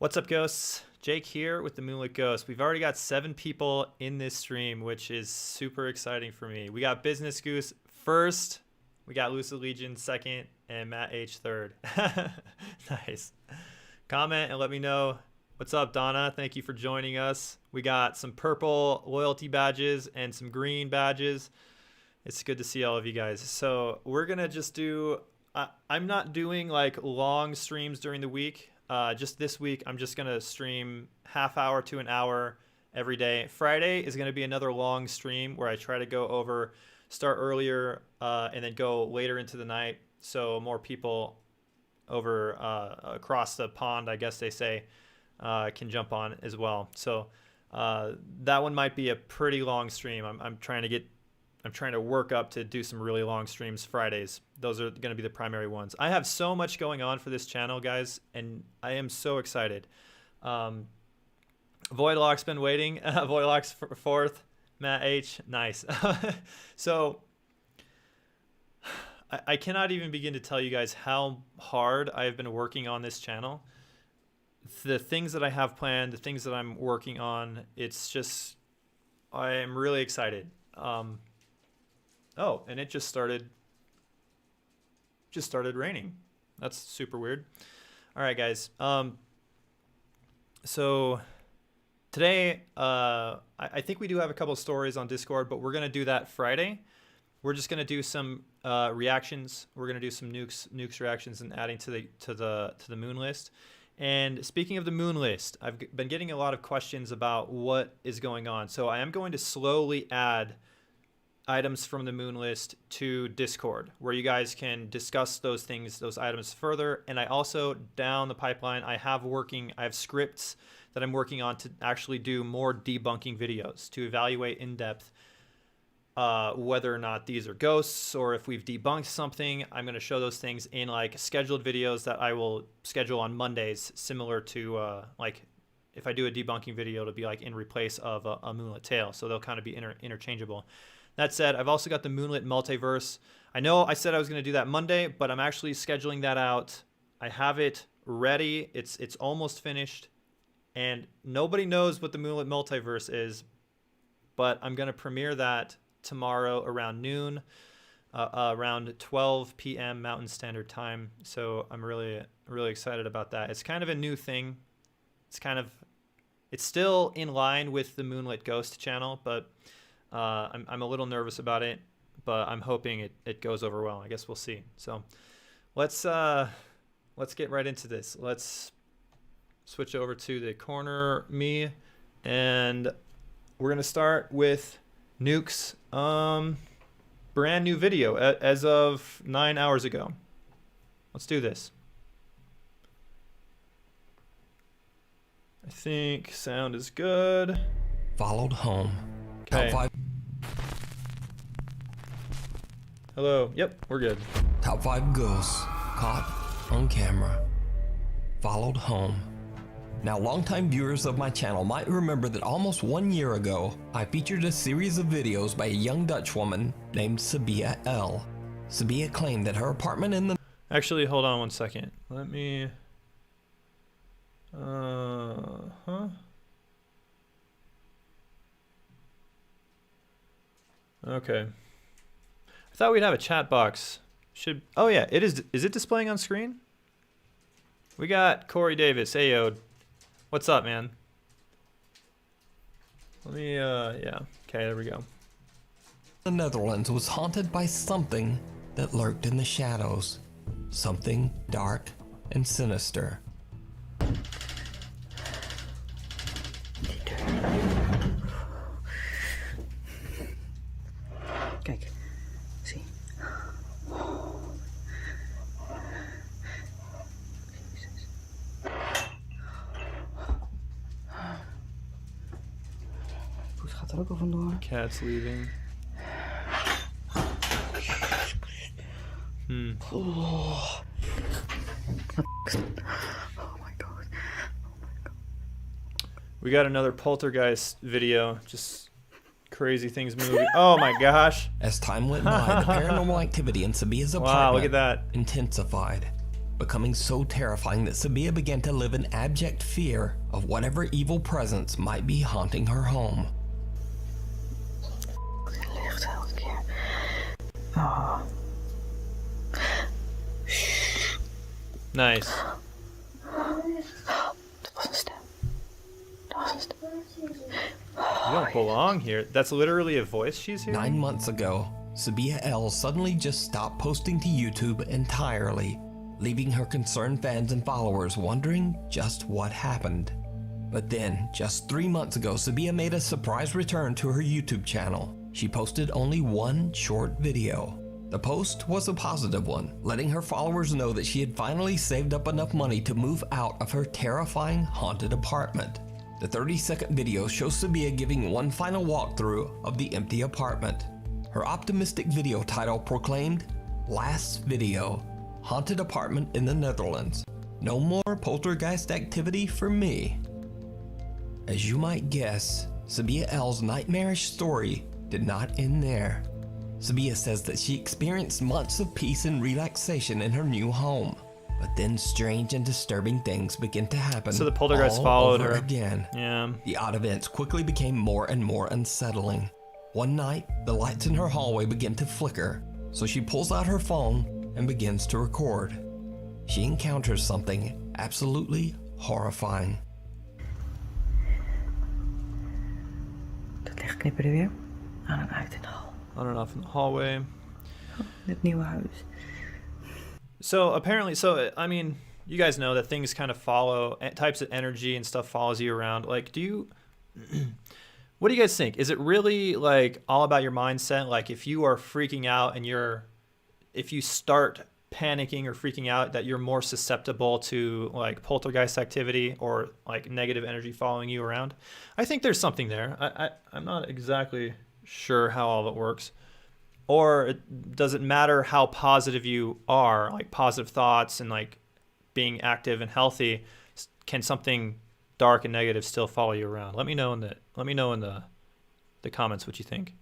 What's up, ghosts? Jake here with the Moonlit Ghost. We've already got 7 people in this stream, which is super exciting for me. We got Business Goose first, we got Lucid Legion second, and Matt H third. Nice. Comment and let me know. What's up, Donna? Thank you for joining us. We got some purple loyalty badges and some green badges. It's good to see all of you guys. So we're gonna just do, I'm not doing like long streams during the week. Just this week, I'm just going to stream half hour to an hour every day. Friday is going to be another long stream where I try to start earlier and then go later into the night. So more people over across the pond, I guess they say, can jump on as well. So that one might be a pretty long stream. I'm trying to work up to do some really long streams Fridays. Those are going to be the primary ones. I have so much going on for this channel, guys, and I am so excited. Voidlock's been waiting. Voidlock's fourth. Matt H. Nice. So I cannot even begin to tell you guys how hard I have been working on this channel. The things that I have planned, the things that I'm working on, it's just, I am really excited. Oh, and it just started raining. That's super weird. All right, guys. So today, I think we do have a couple of stories on Discord, but we're gonna do that Friday. We're just gonna do some reactions. We're gonna do some nukes reactions and adding to the moon list. And speaking of the moon list, I've been getting a lot of questions about what is going on. So I am going to slowly add items from the moon list to Discord, where you guys can discuss those items further. And I also, down the pipeline, I have scripts that I'm working on to actually do more debunking videos to evaluate in depth whether or not these are ghosts or if we've debunked something. I'm going to show those things in like scheduled videos that I will schedule on Mondays, similar to like if I do a debunking video, it'll be like in replace of a Moonlit tale. So they'll kind of be interchangeable. That said, I've also got the Moonlit multiverse. I know I said I was going to do that Monday, but I'm actually scheduling that out. I have it ready. It's almost finished. And nobody knows what the Moonlit multiverse is, but I'm going to premiere that tomorrow around noon, around 12 p.m. Mountain Standard Time. So I'm really, really excited about that. It's kind of a new thing. It's still in line with the Moonlit Ghost channel, but I'm a little nervous about it, but I'm hoping it goes over well. I guess we'll see. So let's get right into this. Let's switch over to the corner me, and we're gonna start with Nuke's brand new video as of 9 hours ago. Let's do this. I think sound is good. Followed home. Okay. Top 5. Hello. Yep, we're good. Top 5 ghosts caught on camera. Followed home. Now, longtime viewers of my channel might remember that almost 1 year ago, I featured a series of videos by a young Dutch woman named Sabia L. Sabia claimed that her apartment in the... Actually, hold on one second. Let me... Okay. I thought we'd have a chat box. Oh yeah, it is. Is it displaying on screen? We got Corey Davis. Hey, yo. What's up, man? Let me, yeah. Okay, there we go. The Netherlands was haunted by something that lurked in the shadows. Something dark and sinister. Kijk, zie. Jezus. Poes gaat er ook al vandoor. Cat's leaving. Oh my god. We got another poltergeist video. Just crazy things moving. Oh my gosh. As time went by, the paranormal activity in Sabia's apartment Wow, look at that. intensified. becoming so terrifying that Sabia began to live in abject fear of whatever evil presence might be haunting her home. Licht elke keer. Oh. Nice. Dat was een stem. Dat was een stem. You don't belong here. That's literally a voice she's hearing? 9 months ago, Sabia L suddenly just stopped posting to YouTube entirely, leaving her concerned fans and followers wondering just what happened. But then, just 3 months ago, Sabia made a surprise return to her YouTube channel. She posted only one short video. The post was a positive one, letting her followers know that she had finally saved up enough money to move out of her terrifying haunted apartment. The 30-second video shows Sabia giving one final walkthrough of the empty apartment. Her optimistic video title proclaimed, "Last video, haunted apartment in the Netherlands. No more poltergeist activity for me." As you might guess, Sabia L's nightmarish story did not end there. Sabia says that she experienced months of peace and relaxation in her new home. But then strange and disturbing things began to happen. So the poltergeist all followed over her. again. Yeah. The odd events quickly became more and more unsettling. One night, the lights in her hallway begin to flicker, so she pulls out her phone and begins to record. She encounters something absolutely horrifying. Dat licht knipperde weer aan en uit in de hal. On and off in the hallway. Het nieuwe huis. So apparently, I mean, you guys know that things kind of follow, types of energy and stuff follows you around. Like, what do you guys think? Is it really like all about your mindset? Like if you are freaking out and if you start panicking or freaking out, that you're more susceptible to like poltergeist activity or like negative energy following you around? I think there's something there. I'm not exactly sure how all that works. Or does it matter how positive you are, like positive thoughts and like being active and healthy? Can something dark and negative still follow you around? Let me know in the comments what you think.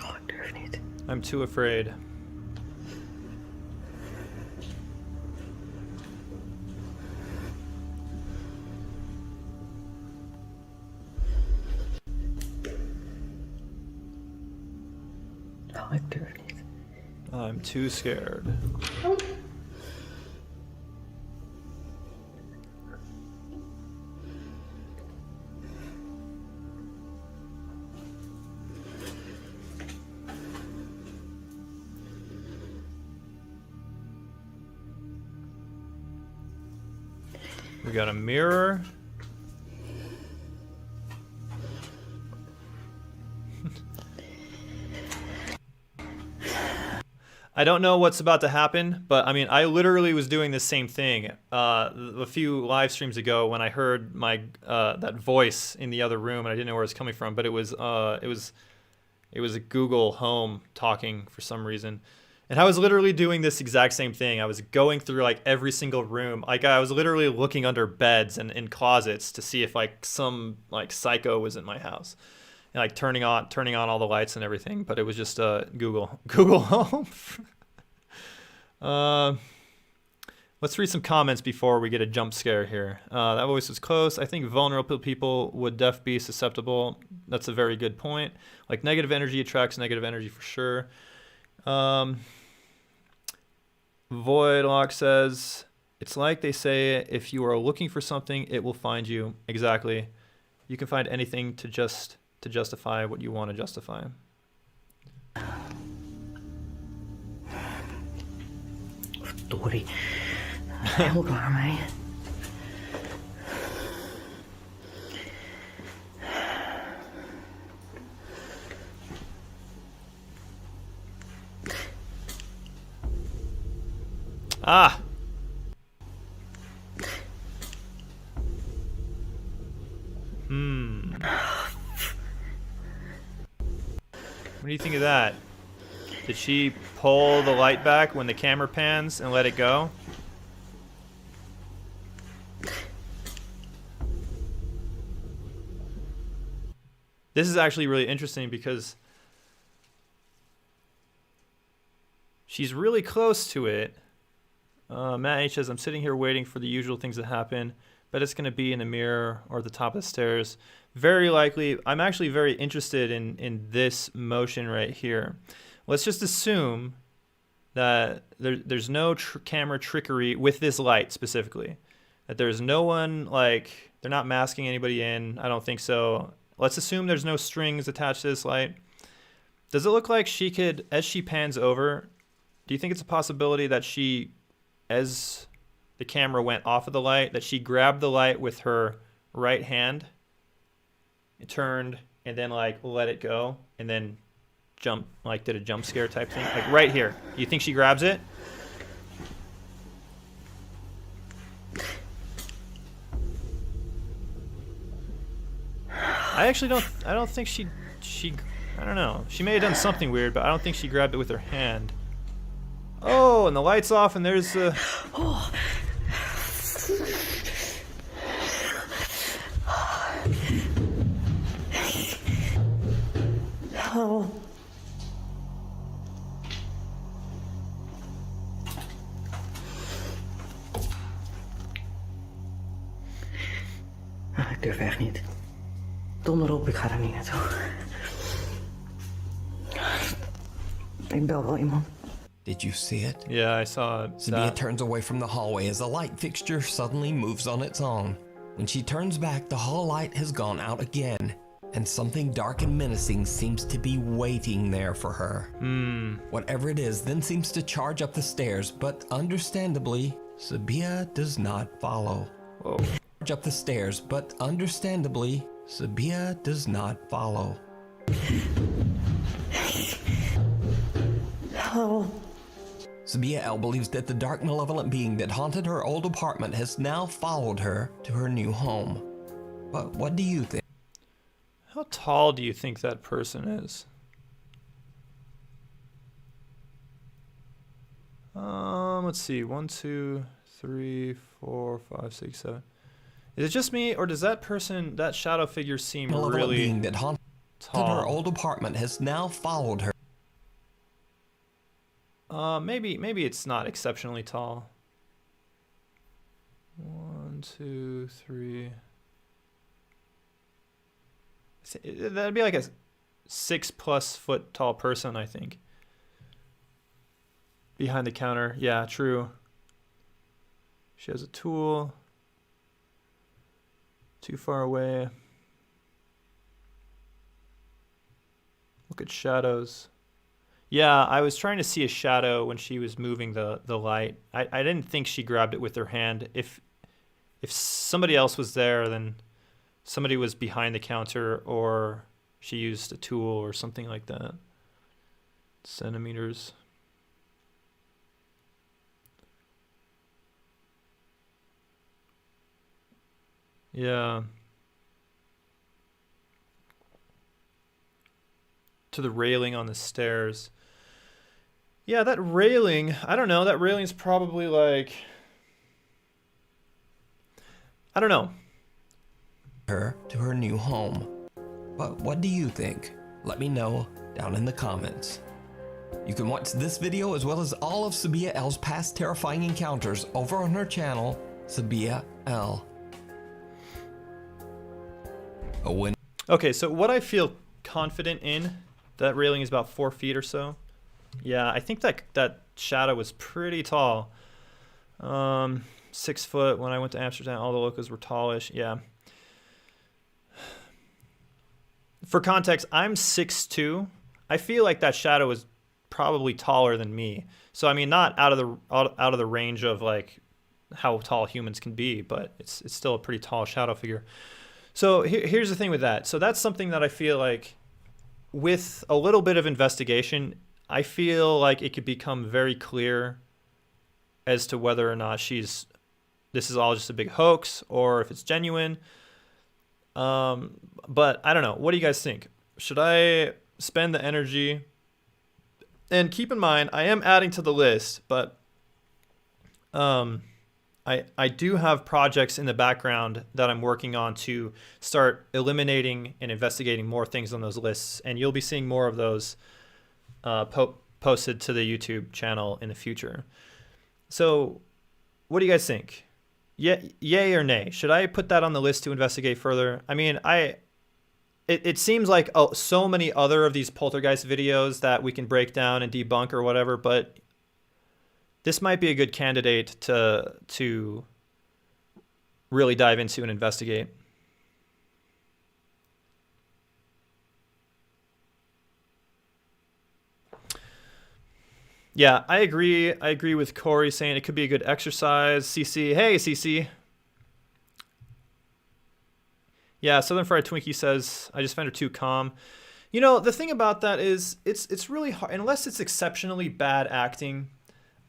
Oh, ik durf niet. I'm too afraid. Oh, ik durf niet. I'm too scared. We got a mirror. I don't know what's about to happen, but I mean, I literally was doing the same thing a few live streams ago when I heard my that voice in the other room, and I didn't know where it was coming from, but it was a Google Home talking for some reason. And I was literally doing this exact same thing. I was going through like every single room. Like I was literally looking under beds and in closets to see if like some like psycho was in my house. And like turning on all the lights and everything, but it was just Google Home. Let's read some comments before we get a jump scare here. That voice was close. I think vulnerable people would be susceptible. That's a very good point. Like negative energy attracts negative energy for sure. Voidlock says, it's like they say, if you are looking for something, it will find you. Exactly. You can find anything to justify what you want to justify. Verdorie. Helemaal klaar mee. Ah! What do you think of that? Did she pull the light back when the camera pans and let it go? This is actually really interesting because she's really close to it. Matt H says, I'm sitting here waiting for the usual things to happen, but it's going to be in the mirror or the top of the stairs. Very likely. I'm actually very interested in this motion right here. Let's just assume that there's no camera trickery with this light specifically. That there's no one, like, they're not masking anybody in. I don't think so. Let's assume there's no strings attached to this light. Does it look like she could, as she pans over, do you think it's a possibility that she, as the camera went off of the light, that she grabbed the light with her right hand, it turned, and then like let it go, and then jump, like did a jump scare type thing? Like right here. You think she grabs it? I don't think she, I don't know. She may have done something weird, but I don't think she grabbed it with her hand. Oh, and the light's off, and there's the... Oh. Oh. Ik durf echt niet. Donder op, ik ga er niet naartoe. Ik bel wel iemand. Did you see it? Yeah, I saw Sabia that. turns away from the hallway as the light fixture suddenly moves on its own. When she turns back, the hall light has gone out again, and something dark and menacing seems to be waiting there for her. Whatever it is then seems to charge up the stairs, but understandably, Sabia does not follow. Whoa. Charge up the stairs, but understandably, Sabia does not follow. Oh. Sabia L believes that the dark malevolent being that haunted her old apartment has now followed her to her new home. But what do you think? How tall do you think that person is? Let's see. 1, 2, 3, 4, 5, 6, 7. Is it just me, or does that person, that shadow figure seem Malevolent really being that haunted tall? her old apartment has now followed her. Maybe it's not exceptionally tall. 1, 2, 3. That'd be like a 6+ foot tall person, I think. Behind the counter. Yeah, true. She has a tool. Too far away. Look at shadows. Yeah, I was trying to see a shadow when she was moving the light. I didn't think she grabbed it with her hand. If somebody else was there, then somebody was behind the counter, or she used a tool or something like that. Centimeters. Yeah. To the railing on the stairs. Yeah, that railing, I don't know, that railing's probably like, I don't know. Her to her new home. But what do you think? Let me know down in the comments. You can watch this video as well as all of Sabia L's past terrifying encounters over on her channel, Sabia L. A win. Okay, so what I feel confident in, that railing is about 4 feet or so. Yeah, I think that shadow was pretty tall. 6 foot. When I went to Amsterdam, all the locals were tallish. Yeah. For context, I'm 6'2". I feel like that shadow was probably taller than me. So I mean, not out of the range of like how tall humans can be, but it's still a pretty tall shadow figure. So here's the thing with that. So that's something that I feel like, with a little bit of investigation, I feel like it could become very clear as to whether or not this is all just a big hoax or if it's genuine. But I don't know. What do you guys think? Should I spend the energy. And keep in mind, I am adding to the list, but I do have projects in the background that I'm working on to start eliminating and investigating more things on those lists, and you'll be seeing more of those posted to the YouTube channel in the future. So, what do you guys think? Yay or nay? Should I put that on the list to investigate further? I mean, it seems like so many other of these poltergeist videos that we can break down and debunk or whatever, but this might be a good candidate to really dive into and investigate. Yeah, I agree. I agree with Corey saying it could be a good exercise. CC, hey CC. Yeah, Southern Fried Twinkie says, I just found her too calm. You know, the thing about that is it's really hard, unless it's exceptionally bad acting.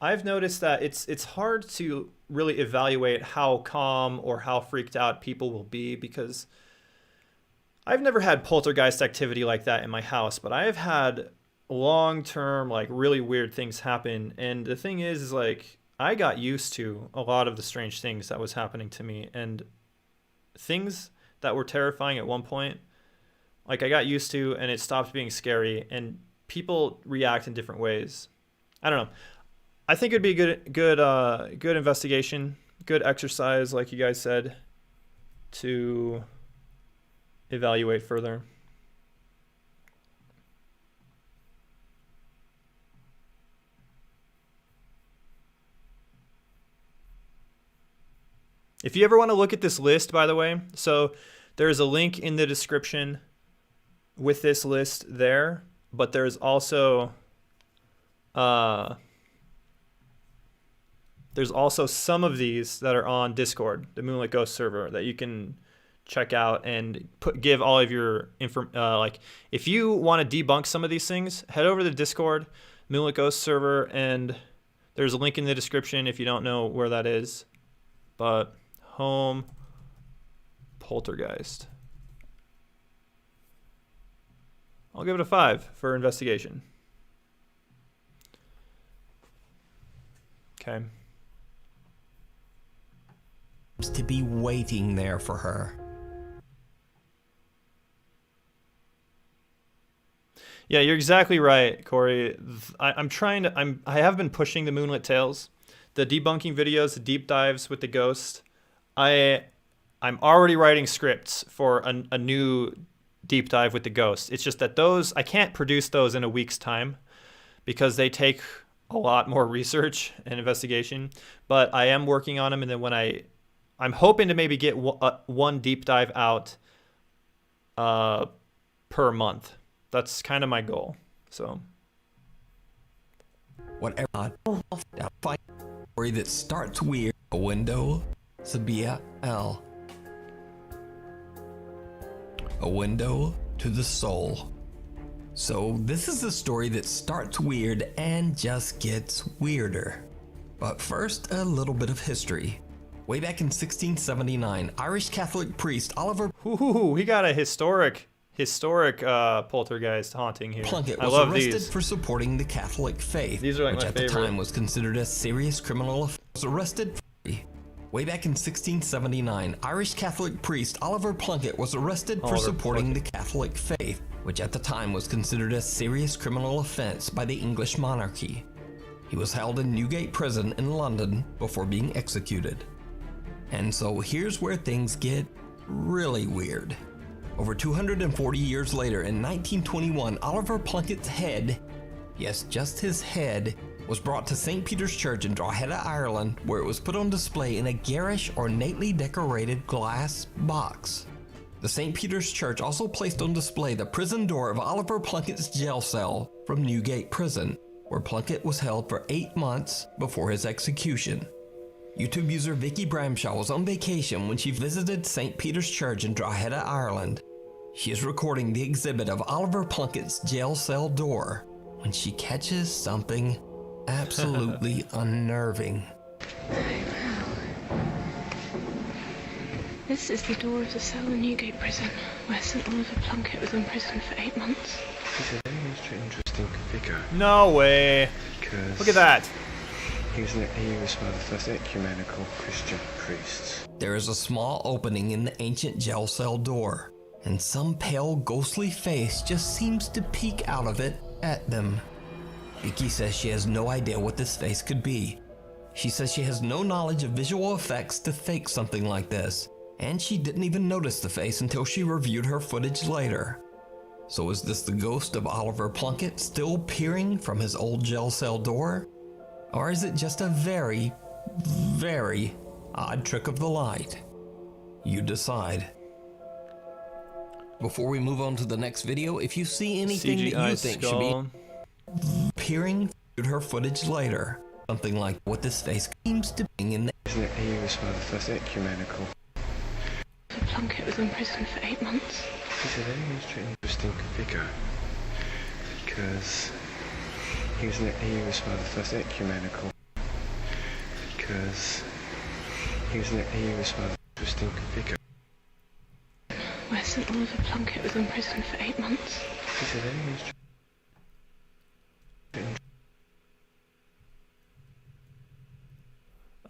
I've noticed that it's hard to really evaluate how calm or how freaked out people will be, because I've never had poltergeist activity like that in my house, but I have had long-term, like, really weird things happen. And the thing is like, I got used to a lot of the strange things that was happening to me, and things that were terrifying at one point, like, I got used to, and it stopped being scary, and people react in different ways. I don't know. I think it'd be a good investigation, good exercise, like you guys said, to evaluate further. If you ever want to look at this list, by the way, so there's a link in the description with this list there, but there's also some of these that are on Discord, the Moonlit Ghost server, that you can check out and give all of your info. Like, if you want to debunk some of these things, head over to the Discord, Moonlit Ghost server, and there's a link in the description if you don't know where that is. But home poltergeist. I'll give it a 5 for investigation. Okay. To be waiting there for her. Yeah, you're exactly right, Corey. I have been pushing the Moonlit Tales, the debunking videos, the deep dives with the ghost. I'm already writing scripts for a new deep dive with the ghost. It's just that those, I can't produce those in a week's time because they take a lot more research and investigation, but I am working on them. And then when I'm hoping to maybe get one deep dive out per month. That's kind of my goal. So Whatever. Story that starts weird. A window. Sabia L. A window to the soul. So this is the story that starts weird and just gets weirder. But first, a little bit of history. Way back in 1679, Irish Catholic priest Oliver Ooh, he got a historic poltergeist haunting here. Plunkett I was love arrested these. for supporting the Catholic faith, These are like which my at the favorite. time was considered a serious criminal offense. Was arrested way back in 1679. Irish Catholic priest Oliver Plunkett was arrested for Oliver supporting the Catholic faith, which at the time was considered a serious criminal offense by the English monarchy. He was held in Newgate Prison in London before being executed. And so here's where things get really weird. Over 240 years later, in 1921, Oliver Plunkett's head, yes, just his head, was brought to St. Peter's Church in Drogheda, Ireland, where it was put on display in a garish, ornately decorated glass box. The St. Peter's Church also placed on display the prison door of Oliver Plunkett's jail cell from Newgate Prison, where Plunkett was held for 8 months before his execution. YouTube user Vicky Bramshaw was on vacation when she visited St. Peter's Church in Drogheda, Ireland. She is recording the exhibit of Oliver Plunkett's jail cell door when she catches something absolutely unnerving. This is the door of the cell in Newgate Prison, where St. Oliver Plunkett was imprisoned for 8 months. He's a very interesting figure. No way. Because Look at that. he was one of the first ecumenical Christian priests. There is a small opening in the ancient jail cell door, and some pale, ghostly face just seems to peek out of it at them. Vicky says she has no idea what this face could be. She says she has no knowledge of visual effects to fake something like this, and she didn't even notice the face until she reviewed her footage later. So is this the ghost of Oliver Plunkett still peering from his old jail cell door? Or is it just a very, very odd trick of the light? You decide. Before we move on to the next video, if you see anything that CGI you think skull. should be peering, viewed her footage later. Something like what this face seems to be in the He was one of the first ecumenical. Plunkett was imprisoned for 8 months. He's a very interesting figure. Because he was one of the first ecumenical. Because he was one of the interesting figure. Where St. Oliver Plunkett was imprisoned for 8 months. He's a very interesting.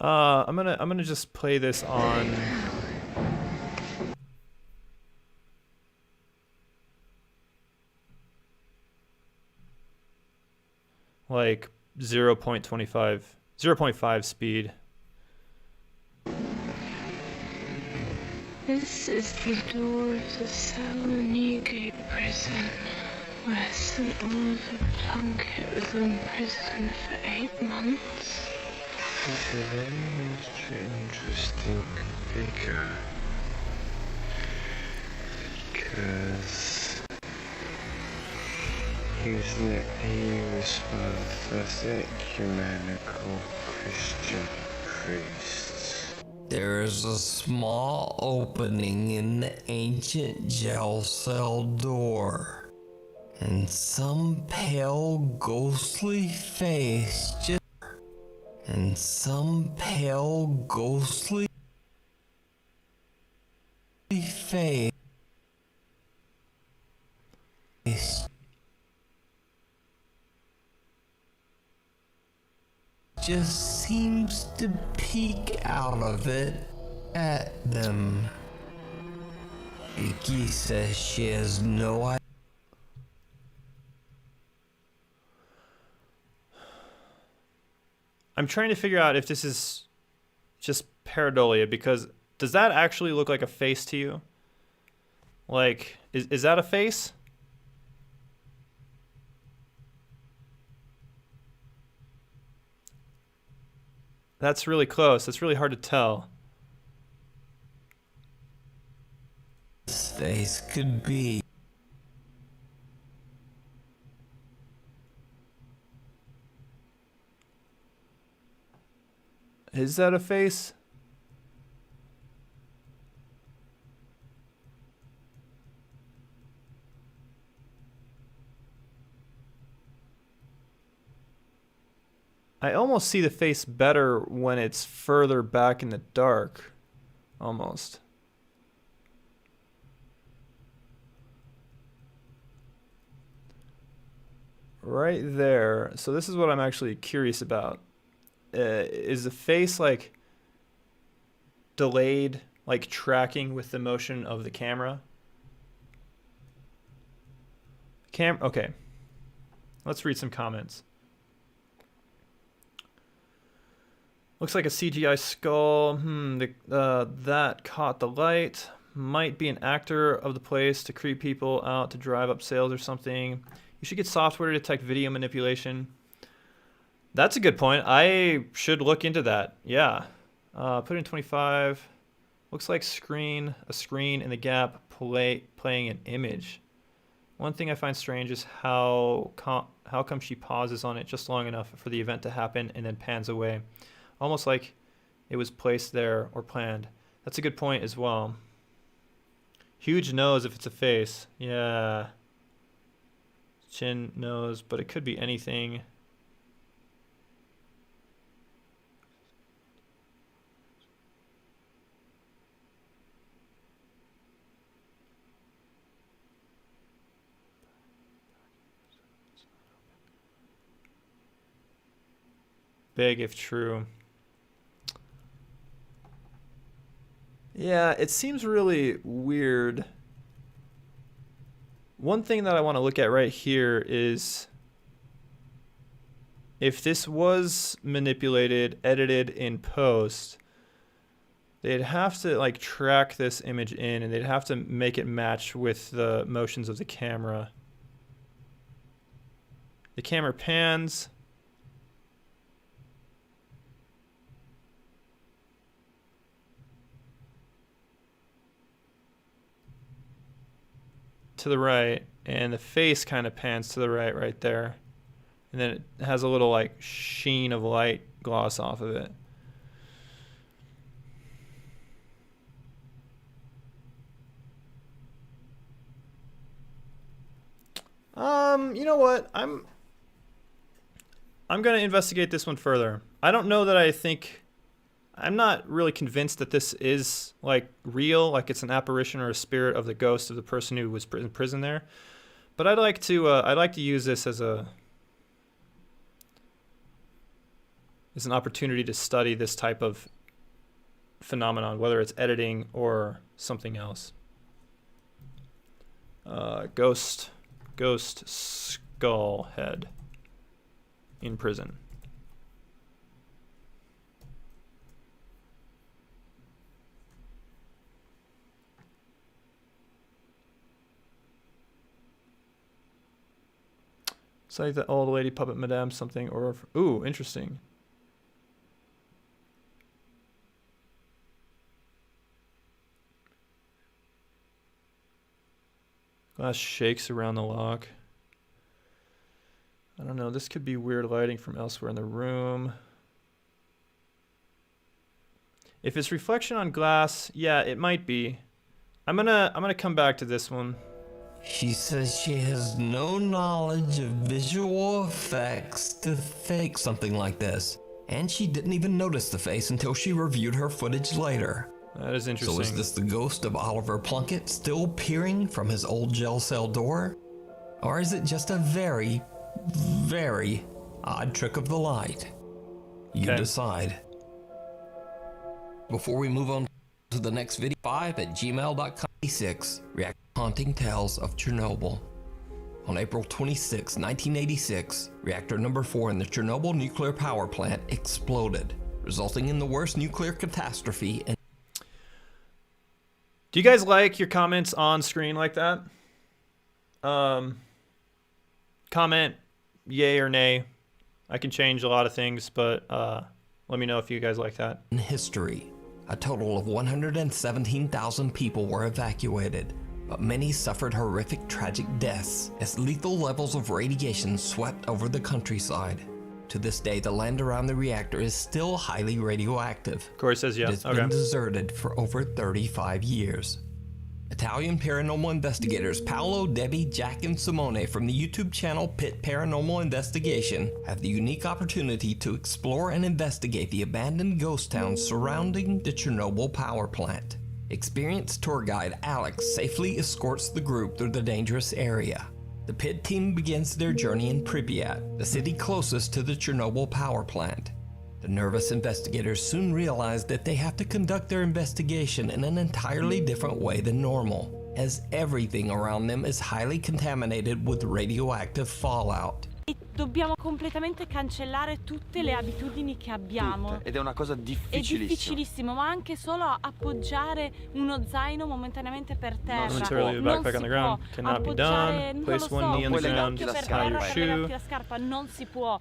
I'm gonna just play this on like 0.5 speed. This is the door of the cell in Newgate Prison, where St. Oliver Plunkett was imprisoned for 8 months. He's a very interesting figure. Because he was one of the first ecumenical Christian priests. There is a small opening in the ancient jail cell door, and some pale, ghostly face just. And some pale, ghostly face just seems to peek out of it at them. Vicky says she has no idea. I'm trying to figure out if this is just pareidolia, because does that actually look like a face to you? Like, is that a face? That's really close. That's really hard to tell. This face could be. Is that a face? I almost see the face better when it's further back in the dark. Almost. Right there. So this is what I'm actually curious about. Is the face like delayed, like tracking with the motion of the camera? Okay. Let's read some comments. Looks like a CGI skull. That caught the light. Might be an actor of the place to creep people out to drive up sales or something. You should get software to detect video manipulation. That's a good point. I should look into that. Yeah. Put in 25. Looks like a screen in the gap playing an image. One thing I find strange is how come she pauses on it just long enough for the event to happen and then pans away. Almost like it was placed there or planned. That's a good point as well. Huge nose if it's a face. Yeah. Chin, nose, but it could be anything. big if true. Yeah, it seems really weird. One thing that I want to look at right here is if this was manipulated, edited in post, they'd have to like track this image in and they'd have to make it match with the motions of the camera. The camera pans. To the right, and the face kind of pans to the right there. And then it has a little like sheen of light gloss off of it. You know what? I'm gonna investigate this one further. I don't know that I'm not really convinced that this is like real, like it's an apparition or a spirit of the ghost of the person who was in prison there. But I'd like to use this as an opportunity to study this type of phenomenon, whether it's editing or something else. Ghost skull head in prison. It's like the old lady puppet madame something, or ooh, interesting. Glass shakes around the lock. I don't know, this could be weird lighting from elsewhere in the room. If it's reflection on glass, yeah, it might be. I'm gonna come back to this one. She says she has no knowledge of visual effects to fake something like this, and she didn't even notice the face until she reviewed her footage later. That is interesting. So is this the ghost of Oliver Plunkett still peering from his old jail cell door? Or is it just a very, very odd trick of the light? You decide. Before we move on to the next video, 5@gmail.com. 6. React Haunting Tales of Chernobyl. On April 26, 1986, reactor number 4 in the Chernobyl nuclear power plant exploded, resulting in the worst nuclear catastrophe in... Do you guys like your comments on screen like that? Comment yay or nay. I can change a lot of things, but let me know if you guys like that. In history, a total of 117,000 people were evacuated, but many suffered horrific tragic deaths as lethal levels of radiation swept over the countryside. To this day, the land around the reactor is still highly radioactive. Corey says yes. It has been deserted for over 35 years. Italian paranormal investigators Paolo, Debbie, Jack, and Simone from the YouTube channel Pit Paranormal Investigation have the unique opportunity to explore and investigate the abandoned ghost towns surrounding the Chernobyl power plant. Experienced tour guide Alex safely escorts the group through the dangerous area. The Pit team begins their journey in Pripyat, the city closest to the Chernobyl power plant. The nervous investigators soon realize that they have to conduct their investigation in an entirely different way than normal, as everything around them is highly contaminated with radioactive fallout. E dobbiamo completamente cancellare tutte le abitudini che abbiamo. Ed è una cosa difficilissima. È difficilissimo, ma anche solo appoggiare uno zaino momentaneamente per terra. Momentarily the backpack on the ground cannot be done. Place one knee on the ground, tie your shoe. La scarpa non si può.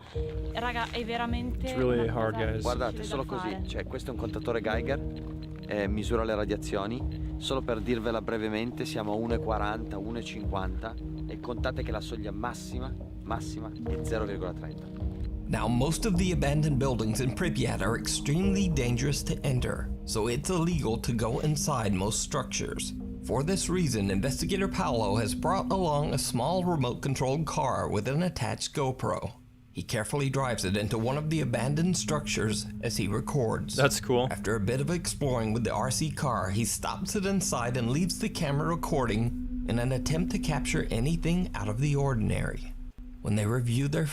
Raga, è veramente It's really hard, guys. Guardate, solo così, cioè questo è un contatore Geiger, misura le radiazioni. Solo per dirvela brevemente, siamo a 1,40, 1,50 e contate che la soglia massima è 0,30. Now, most of the abandoned buildings in Pripyat are extremely dangerous to enter, so it's illegal to go inside most structures. For this reason, investigator Paolo has brought along a small remote-controlled car with an attached GoPro. He carefully drives it into one of the abandoned structures as he records. That's cool. After a bit of exploring with the RC car, he stops it inside and leaves the camera recording in an attempt to capture anything out of the ordinary. When they review their...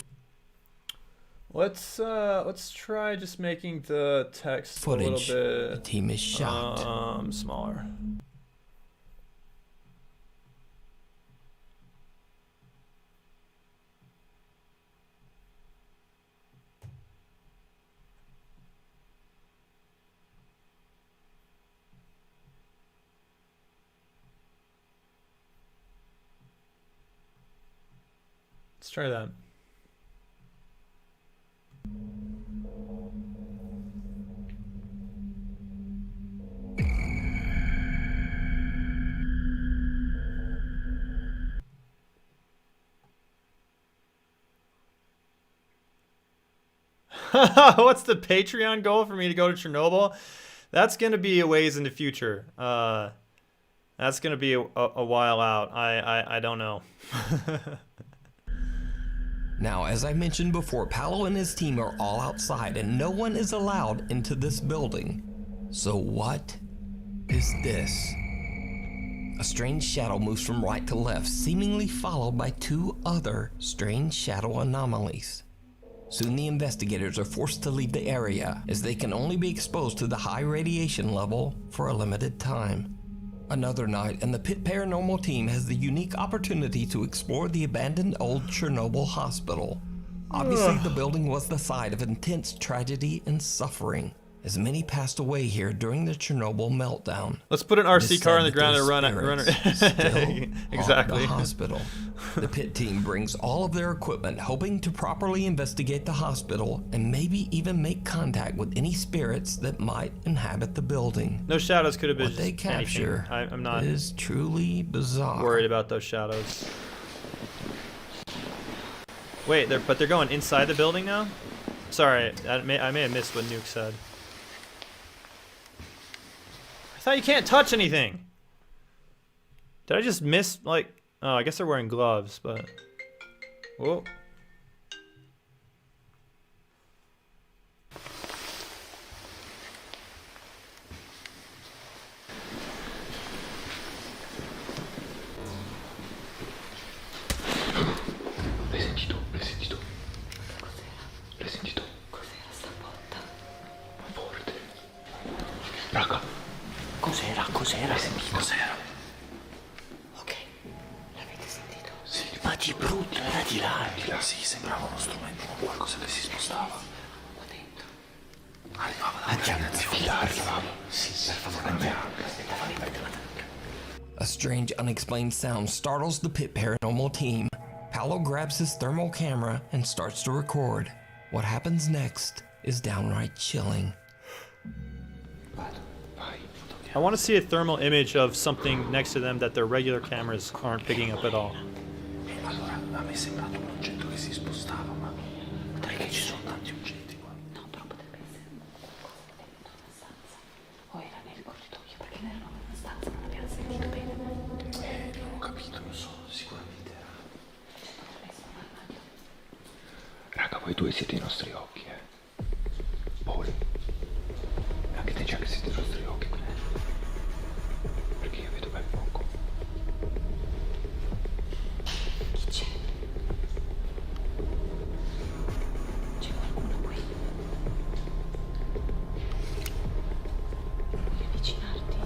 Let's try just making the text Footage. a little The bit team is shocked. smaller. Let's try that. What's the Patreon goal for me to go to Chernobyl? That's going to be a ways in the future. That's going to be a while out. I don't know. Now, as I mentioned before, Paolo and his team are all outside and no one is allowed into this building. So what is this? A strange shadow moves from right to left, seemingly followed by two other strange shadow anomalies. Soon the investigators are forced to leave the area, as they can only be exposed to the high radiation level for a limited time. Another night, and the Pit Paranormal team has the unique opportunity to explore the abandoned old Chernobyl hospital. Obviously, the building was the site of intense tragedy and suffering, as many passed away here during the Chernobyl meltdown. Let's put an RC car in the ground and run it. Still Exactly. The hospital. The Pit team brings all of their equipment, hoping to properly investigate the hospital and maybe even make contact with any spirits that might inhabit the building. No shadows could have been What they just anything. capture I'm not is truly bizarre. worried about those shadows. Wait, they're going inside the building now? Sorry, I may have missed what Nuke said. I thought you can't touch anything. Did I just miss, like... Oh, I guess they're wearing gloves, but... Whoa. L'hai sentito? L'hai sentito? L'hai sentito? Cos'era sta botta? Ma forte. Raga. Cos'era? Cos'era? L'hai sentito? Cos'era? Ok, l'avete sentito? Sì. Ma di brutto, era di là. Di là sì, sembrava uno strumento con qualcosa che si spostava. Qua dentro. Arrivava da quella arrivava. Sì, per favore, andiamo. A strange, unexplained sound startles the Pit Paranormal team. Paolo grabs his thermal camera and starts to record. What happens next is downright chilling. I want to see a thermal image of something next to them that their regular cameras aren't picking up at all. Allora, a me è sembrato un oggetto che si spostava, ma perché ci sono tanti oggetti qua? No, però potrebbe essere dentro una stanza. O era nel corridoio, perché noi eravamo in una stanza, non abbiamo sentito bene. Non ho capito, non so, sicuramente era. Raga, voi due siete i nostri occhi, Paul. Anche te già che siete i nostri occhi, perché io vedo ben poco. Chi c'è? C'è qualcuno qui? Vuoi avvicinarti?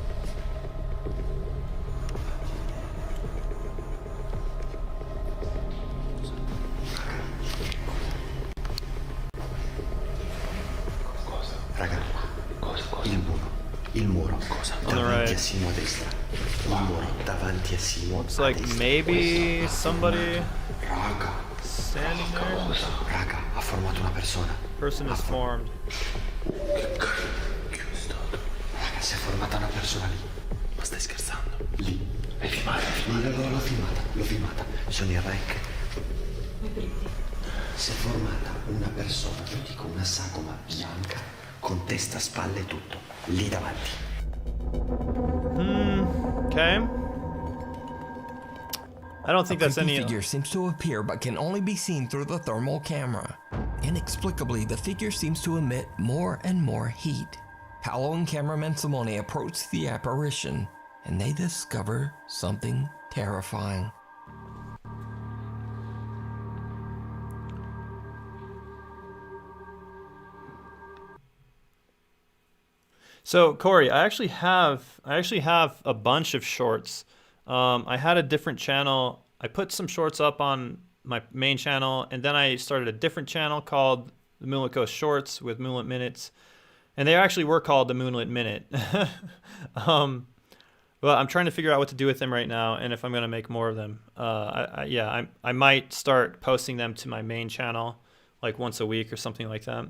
Cosa? Raga, cosa? Il muro, cosa? On the Davanti right. a Simo a destra. Il muro davanti a Simo. Looks a like destra. maybe somebody Raga, standing there. cosa? Raga, ha formato una persona. Person is formed. Che è stato? Raga, si è formata una persona lì. Ma stai scherzando? Lì. L'hai filmata? L'ho filmata. Sono in rec. Si è formata una persona, io dico una sagoma bianca, con testa, spalle e tutto. Lì davanti. Okay. I don't think A that's creepy any... figure seems to appear but can only be seen through the thermal camera. Inexplicably, the figure seems to emit more and more heat. Paolo and cameraman Simone approach the apparition, and they discover something terrifying. So Corey, I actually have a bunch of shorts. I had a different channel. I put some shorts up on my main channel, and then I started a different channel called the Moonlit Coast Shorts with Moonlit Minutes, and they actually were called the Moonlit Minute. But I'm trying to figure out what to do with them right now, and if I'm gonna make more of them. I might start posting them to my main channel like once a week or something like that.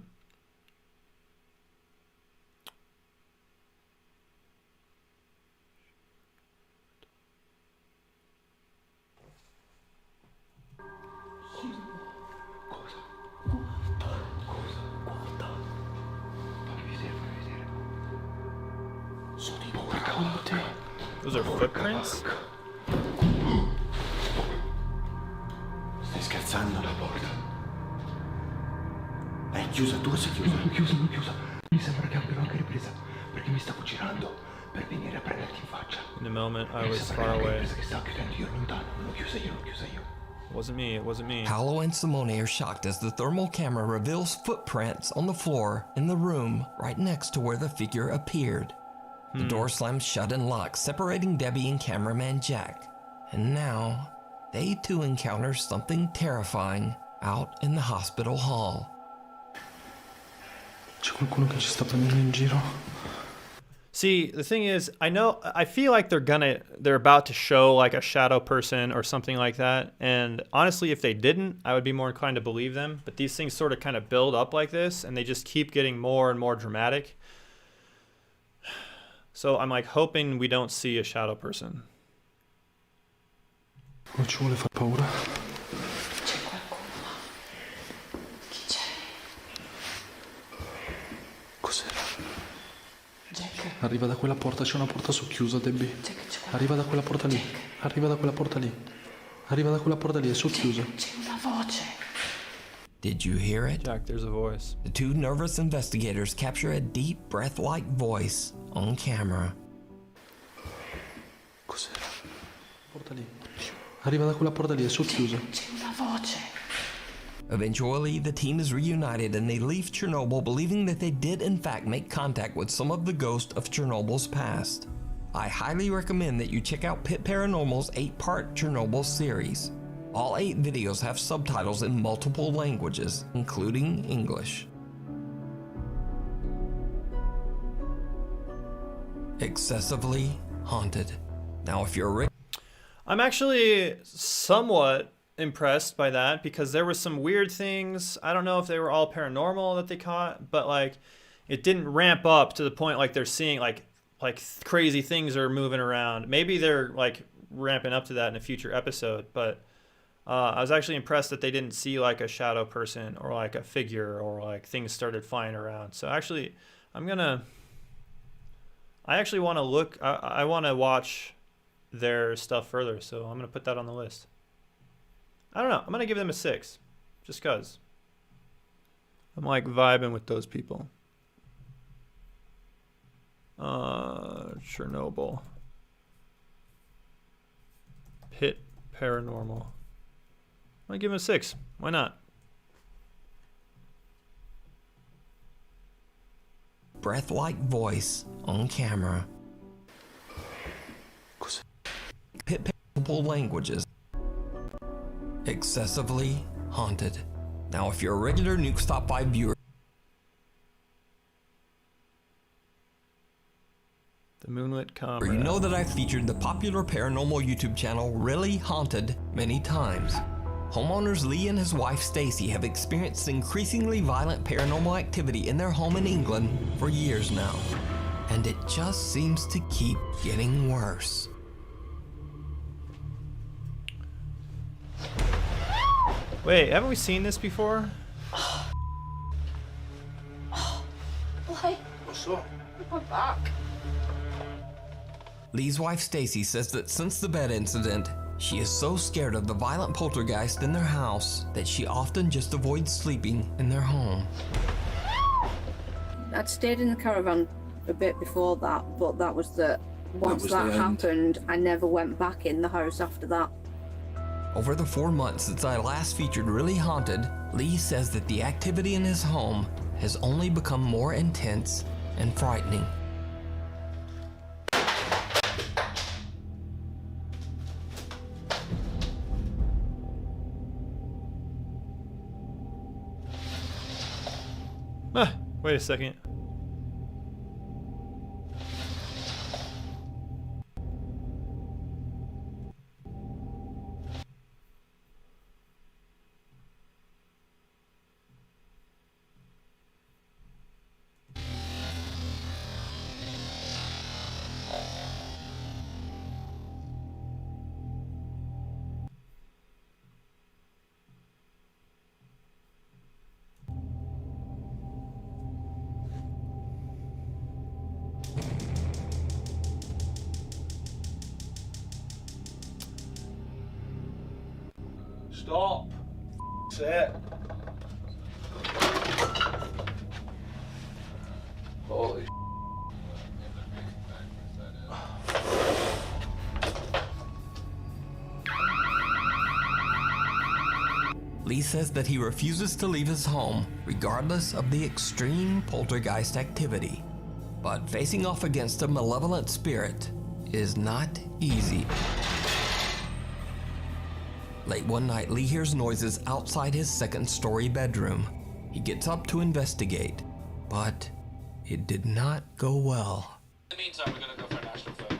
Those are footprints? Stai scherzando? La porta. È chiusa, tu sei chiusa? Non è chiusa, non è chiusa. Mi sembra che abbiano anche ripresa, perché mi stavo girando per venire a prenderti in faccia. In a moment, I was far away. Che stava chiudendo io lontano, non l'ho chiusa io, It wasn't me, it wasn't me. Paolo and Simone are shocked as the thermal camera reveals footprints on the floor in the room right next to where the figure appeared. The door slams shut and locks, separating Debbie and cameraman Jack. And now, they too encounter something terrifying out in the hospital hall. C'è qualcuno che ci sta prendendo in giro? See, the thing is, I feel like they're about to show like a shadow person or something like that. And honestly, if they didn't, I would be more inclined to believe them. But these things sort of kind of build up like this, and they just keep getting more and more dramatic. So I'm like hoping we don't see a shadow person. Non ci vuole far paura? C'è qualcuno. Chi c'è? Cos'era? Jack. Arriva da quella porta, c'è una porta socchiusa, Debbie. Jack, c'è qualcuno. Arriva da quella porta lì. Arriva da quella porta lì. Arriva da quella porta lì, è socchiusa. C'è una voce. Did you hear it? Jack, there's a voice. The two nervous investigators capture a deep, breath-like voice on camera. Cos'era? Porta lì. Arriva da quella porta lì, è socchiusa. C'è una voce. Eventually, the team is reunited and they leave Chernobyl believing that they did in fact make contact with some of the ghosts of Chernobyl's past. I highly recommend that you check out Pit Paranormal's 8-part Chernobyl series. All 8 videos have subtitles in multiple languages, including English. Excessively haunted. Now, if you're I'm actually somewhat impressed by that because there were some weird things. I don't know if they were all paranormal that they caught, but like it didn't ramp up to the point like they're seeing like crazy things are moving around. Maybe they're like ramping up to that in a future episode, but I was actually impressed that they didn't see like a shadow person or like a figure or like things started flying around. So actually, I actually want to look. I want to watch their stuff further, so I'm gonna put that on the list. I don't know. I'm gonna give them a 6, just cause. I'm like vibing with those people. Chernobyl. Pit Paranormal. I'm gonna give him a 6. Why not? breath-like voice on camera. Pit multiple languages. Excessively haunted. Now, if you're a regular Nuke's Top 5 viewer, The Moonlit Comrade. you know that I've featured the popular paranormal YouTube channel Really Haunted many times. Homeowners Lee and his wife Stacy have experienced increasingly violent paranormal activity in their home in England for years now. And it just seems to keep getting worse. Wait, haven't we seen this before? Why? My back. Lee's wife Stacy says that since the bed incident, she is so scared of the violent poltergeist in their house that she often just avoids sleeping in their home. I'd stayed in the caravan a bit before that, but that was once that happened, I never went back in the house after that. Over the 4 months since I last featured Really Haunted, Lee says that the activity in his home has only become more intense and frightening. Wait a second. Stop. Sit. Holy Lee says that he refuses to leave his home, regardless of the extreme poltergeist activity. But facing off against a malevolent spirit is not easy. Late one night, Lee hears noises outside his second-story bedroom. He gets up to investigate, but it did not go well. In the meantime, we're gonna go for a national photo.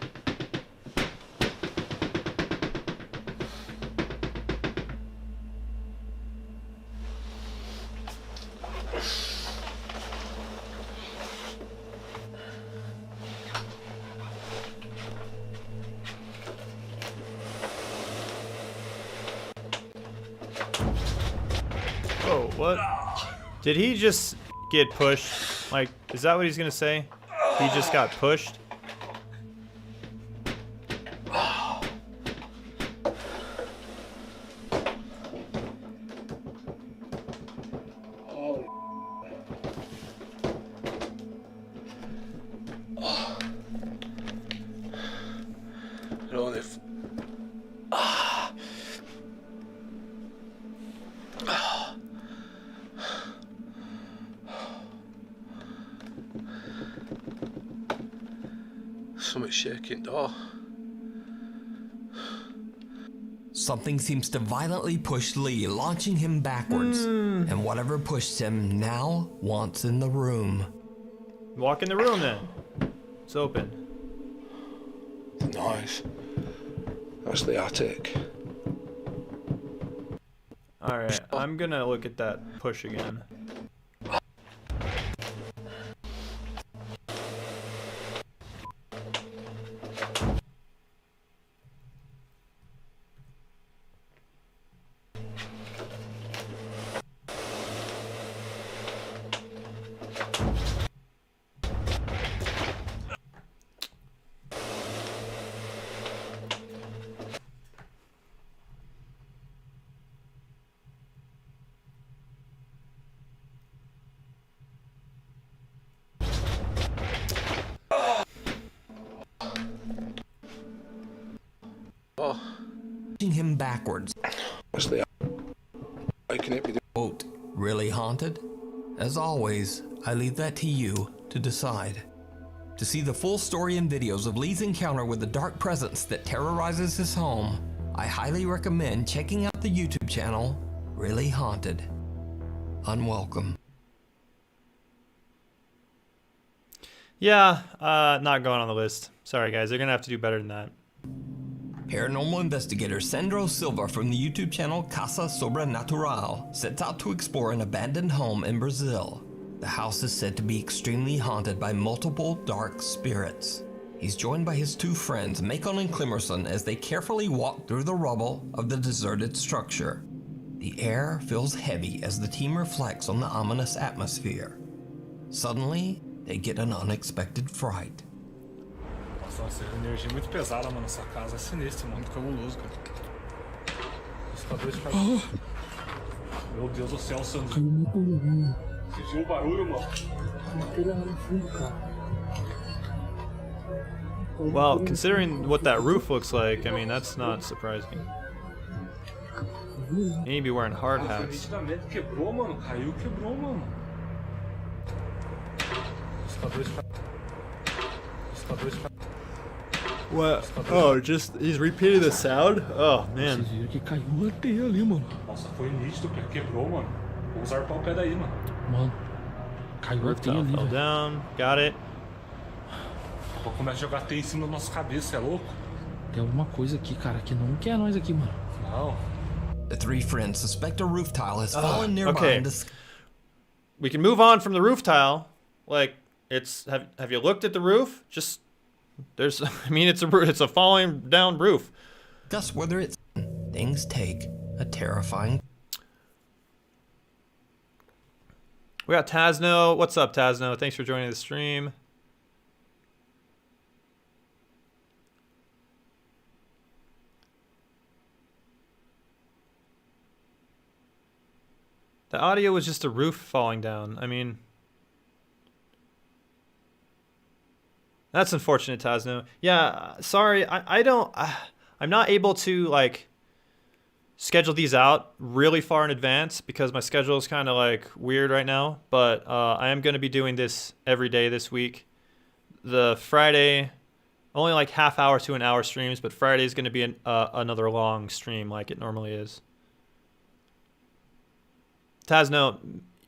Oh, what? Did he just get pushed? Like, is that what he's gonna say? He just got pushed? I don't know if... Something's shaking, door. Something seems to violently push Lee, launching him backwards. And whatever pushed him now wants in the room. Walk in the room then. It's open. Nice. That's the attic. Alright, I'm gonna look at that push again. Pushing him backwards. What's the... How can it be... Quote, really haunted? As always, I leave that to you to decide. To see the full story and videos of Lee's encounter with the dark presence that terrorizes his home, I highly recommend checking out the YouTube channel, Really Haunted. Unwelcome. Yeah, not going on the list. Sorry guys, they're gonna have to do better than that. Paranormal investigator Sandro Silva from the YouTube channel Casa Sobrenatural sets out to explore an abandoned home in Brazil. The house is said to be extremely haunted by multiple dark spirits. He's joined by his two friends, Macon and Clemerson, as they carefully walk through the rubble of the deserted structure. The air feels heavy as the team reflects on the ominous atmosphere. Suddenly, they get an unexpected fright. Nossa, energia muito pesada, mano. Essa casa é sinistra, mano. Muito cabuloso, cara. Assustador de cara. Meu Deus do céu, Sandro. Sentiu o barulho, mano? Well, considering what that roof looks like, I mean, that's not surprising. You need to be wearing hard hats. Nitidamente quebrou, mano. Caiu, quebrou, mano. Assustador de cara. Assustador de cara. What? Oh, just he's repeating the sound? Oh, man. Vocês viram que caiu uma teia ali, mano. Nossa, foi nítido, cara. Quebrou, mano. Vou usar o pé daí, mano. Mano, Caiu a Rooftop teia ali, fell velho. down. Got it. Daqui a pouco começa a jogar teia em cima da nossa cabeça, é louco? Tem alguma coisa aqui, cara, que não quer nós aqui, mano. Não. The three friends suspect a roof tile has fallen nearby okay. and dis- We can move on from the roof tile. Like, it's have you looked at the roof? Just there's I mean it's a falling down roof. discuss whether it's things take a terrifying. We got Tasno. What's up, Tasno? Thanks for joining the stream. The audio was just a roof falling down. I mean, that's unfortunate, Tasno. Yeah, sorry. I don't. I'm not able to like schedule these out really far in advance because my schedule is kind of like weird right now. But I am going to be doing this every day this week. The Friday, only like half hour to an hour streams, but Friday is going to be another long stream like it normally is. Tasno,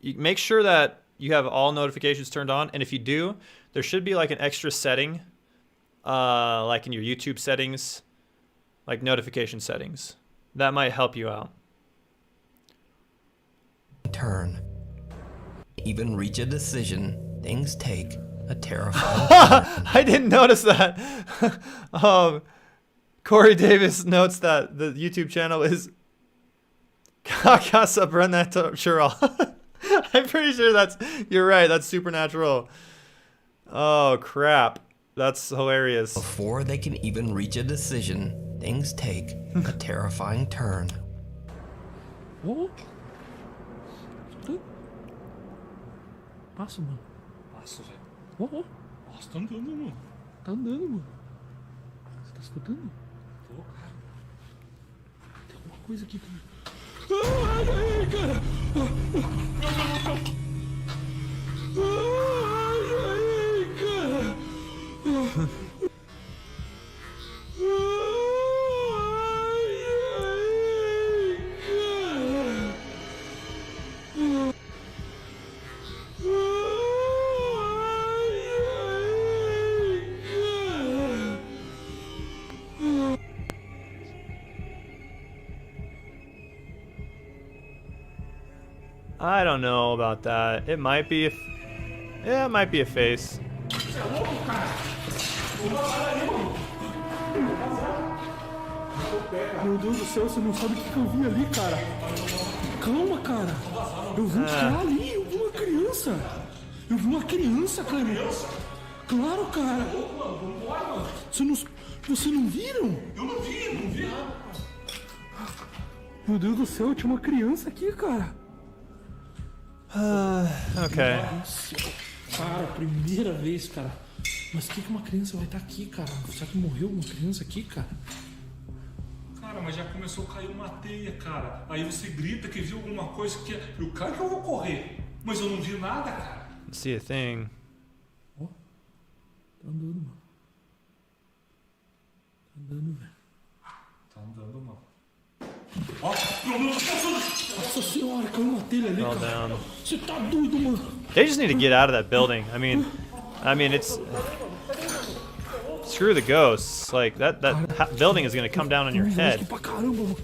make sure that you have all notifications turned on, and if you do, there should be like an extra setting, like in your YouTube settings, like notification settings. That might help you out. Turn. Even reach a decision. Things take a terrifying. I didn't notice that. Corey Davis notes that the YouTube channel is Casa Supernatural. I'm pretty sure you're right. That's Supernatural. Oh, crap. That's hilarious. Before they can even reach a decision, things take a terrifying turn. Oh. Passa, mano. Passa, velho. Oh, oh. Nossa, tá andando, mano. Tá andando, mano. Você tá escutando? Tô, cara. Tem alguma coisa aqui, cara. Ai, ai, ai, cara. Ai, ai, ai, cara. I don't know about that. It might be yeah, it might be a face. Meu Deus do céu, você não sabe o que eu vi ali, cara. Calma, cara. Eu vi um cara ali, eu vi uma criança. Eu vi uma criança, cara. Claro, cara. Vocês não viram? Eu não vi. Meu Deus do céu, tinha uma criança aqui, cara. Okay. Cara, primeira vez, cara. Mas que uma criança vai estar aqui, cara? Será que morreu uma criança aqui, cara? Cara, mas já começou a cair uma teia, cara. Aí você grita que viu alguma coisa que... Eu, cara, que eu vou correr. Mas eu não vi nada, cara. Let's see a thing. Ó. Tá andando, mano. Tá andando, velho. Tá andando, mano. Ó, nossa senhora, caiu uma telha ali, Fell cara. down. Você tá doido, mano. They just need to get out of that building. I mean, it's screw the ghosts. Like that building is gonna come down on your head. Pra caramba, mano.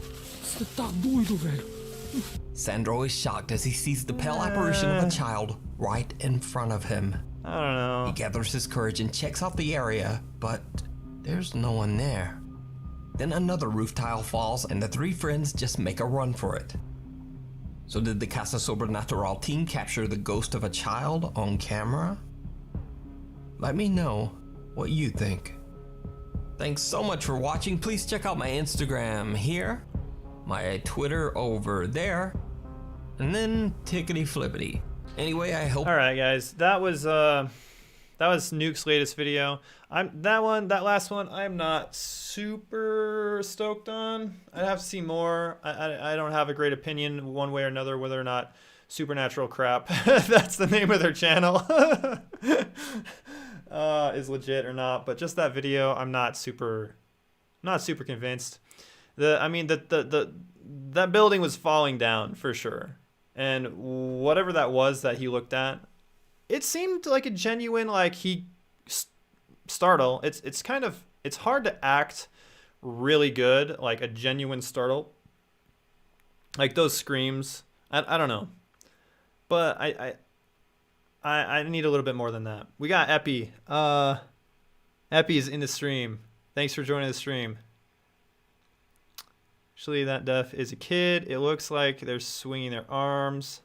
Você tá doido, velho. Sandro is shocked as he sees the pale apparition of a child right in front of him. I don't know. He gathers his courage and checks out the area, but there's no one there. Then another roof tile falls and the three friends just make a run for it. So did the Casa Sobrenatural team capture the ghost of a child on camera? Let me know what you think. Thanks so much for watching. Please check out my Instagram here, my Twitter over there, and then tickety flippity. Anyway, I hope. All right, guys, that was Nuke's latest video. That last one, I'm not super stoked on. I'd have to see more. I don't have a great opinion one way or another whether or not Supernatural Crap, that's the name of their channel, is legit or not. But just that video, I'm not super convinced. That building was falling down for sure, and whatever that was that he looked at, it seemed like a genuine, like startle. It's kind of, it's hard to act really good, like a genuine startle. Like those screams. I don't know. But I need a little bit more than that. We got Epi. Epi is in the stream. Thanks for joining the stream. Actually, that deaf is a kid. It looks like they're swinging their arms.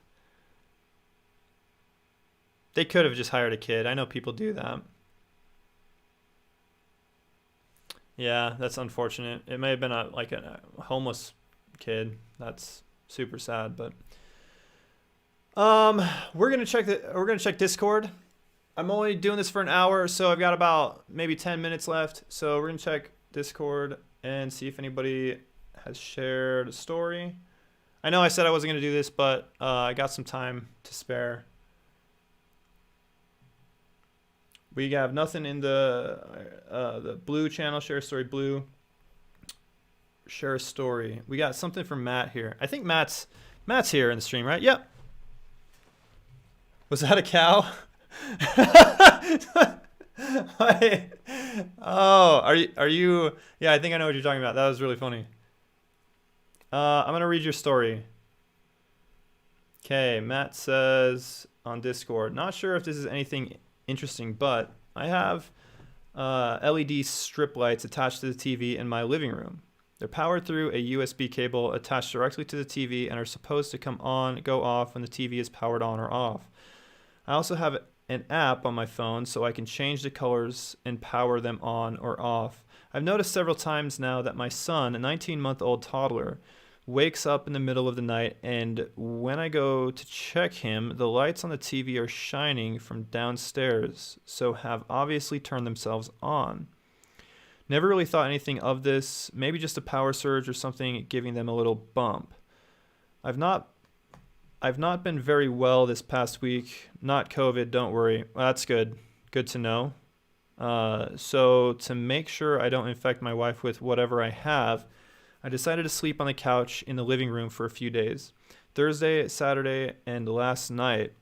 They could have just hired a kid. I know people do that. Yeah, that's unfortunate. It may have been a homeless kid. That's super sad, but we're gonna check Discord. I'm only doing this for an hour, so I've got about maybe 10 minutes left. So we're gonna check Discord and see if anybody has shared a story. I know I said I wasn't gonna do this, but I got some time to spare. We have nothing in the blue channel. Share a story, blue. Share a story. We got something from Matt here. I think Matt's here in the stream, right? Yep. Was that a cow? Wait. Oh, are you? Yeah, I think I know what you're talking about. That was really funny. I'm gonna read your story. Okay, Matt says on Discord, not sure if this is anything interesting, but I have LED strip lights attached to the TV in my living room. They're powered through a USB cable attached directly to the TV and are supposed to come on, go off when the TV is powered on or off. I also have an app on my phone so I can change the colors and power them on or off. I've noticed several times now that my son, a 19-month-old toddler, wakes up in the middle of the night, and when I go to check him, the lights on the TV are shining from downstairs, so have obviously turned themselves on. Never really thought anything of this, maybe just a power surge or something giving them a little bump. I've not been very well this past week. Not COVID, don't worry. Well, that's good. Good to know. So to make sure I don't infect my wife with whatever I have, I decided to sleep on the couch in the living room for a few days. Thursday, Saturday, and last night.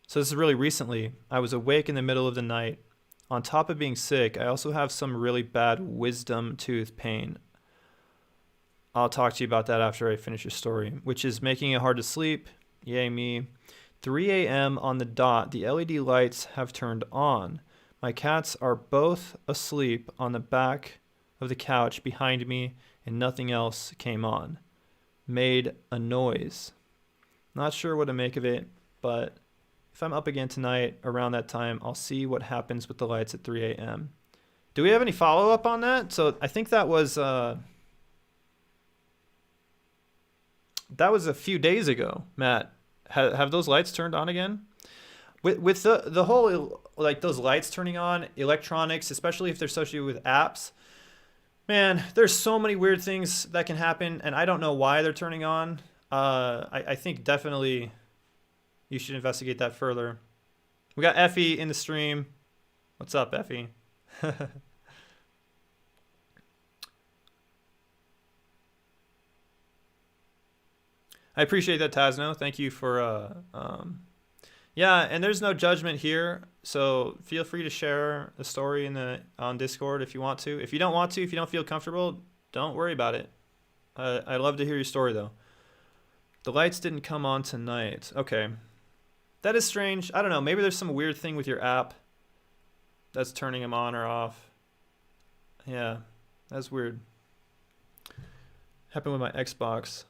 So this is really recently. I was awake in the middle of the night. On top of being sick, I also have some really bad wisdom tooth pain. I'll talk to you about that after I finish your story, which is making it hard to sleep. Yay me. 3 a.m. on the dot, the LED lights have turned on. My cats are both asleep on the back of the couch behind me, and nothing else came on. Made a noise. Not sure what to make of it, but if I'm up again tonight around that time, I'll see what happens with the lights at 3 a.m. Do we have any follow-up on that? So I think that was a few days ago, Matt. Have those lights turned on again? With the whole, like those lights turning on, electronics, especially if they're associated with apps, man, there's so many weird things that can happen, and I don't know why they're turning on. I think definitely you should investigate that further. We got Effie in the stream. What's up, Effie? I appreciate that, Tasno. Thank you for yeah, and there's no judgment here, so feel free to share the story on Discord if you want to. If you don't want to, if you don't feel comfortable, don't worry about it. I'd love to hear your story though. The lights didn't come on tonight. Okay. That is strange. I don't know. Maybe there's some weird thing with your app that's turning them on or off. Yeah, that's weird. Happened with my Xbox.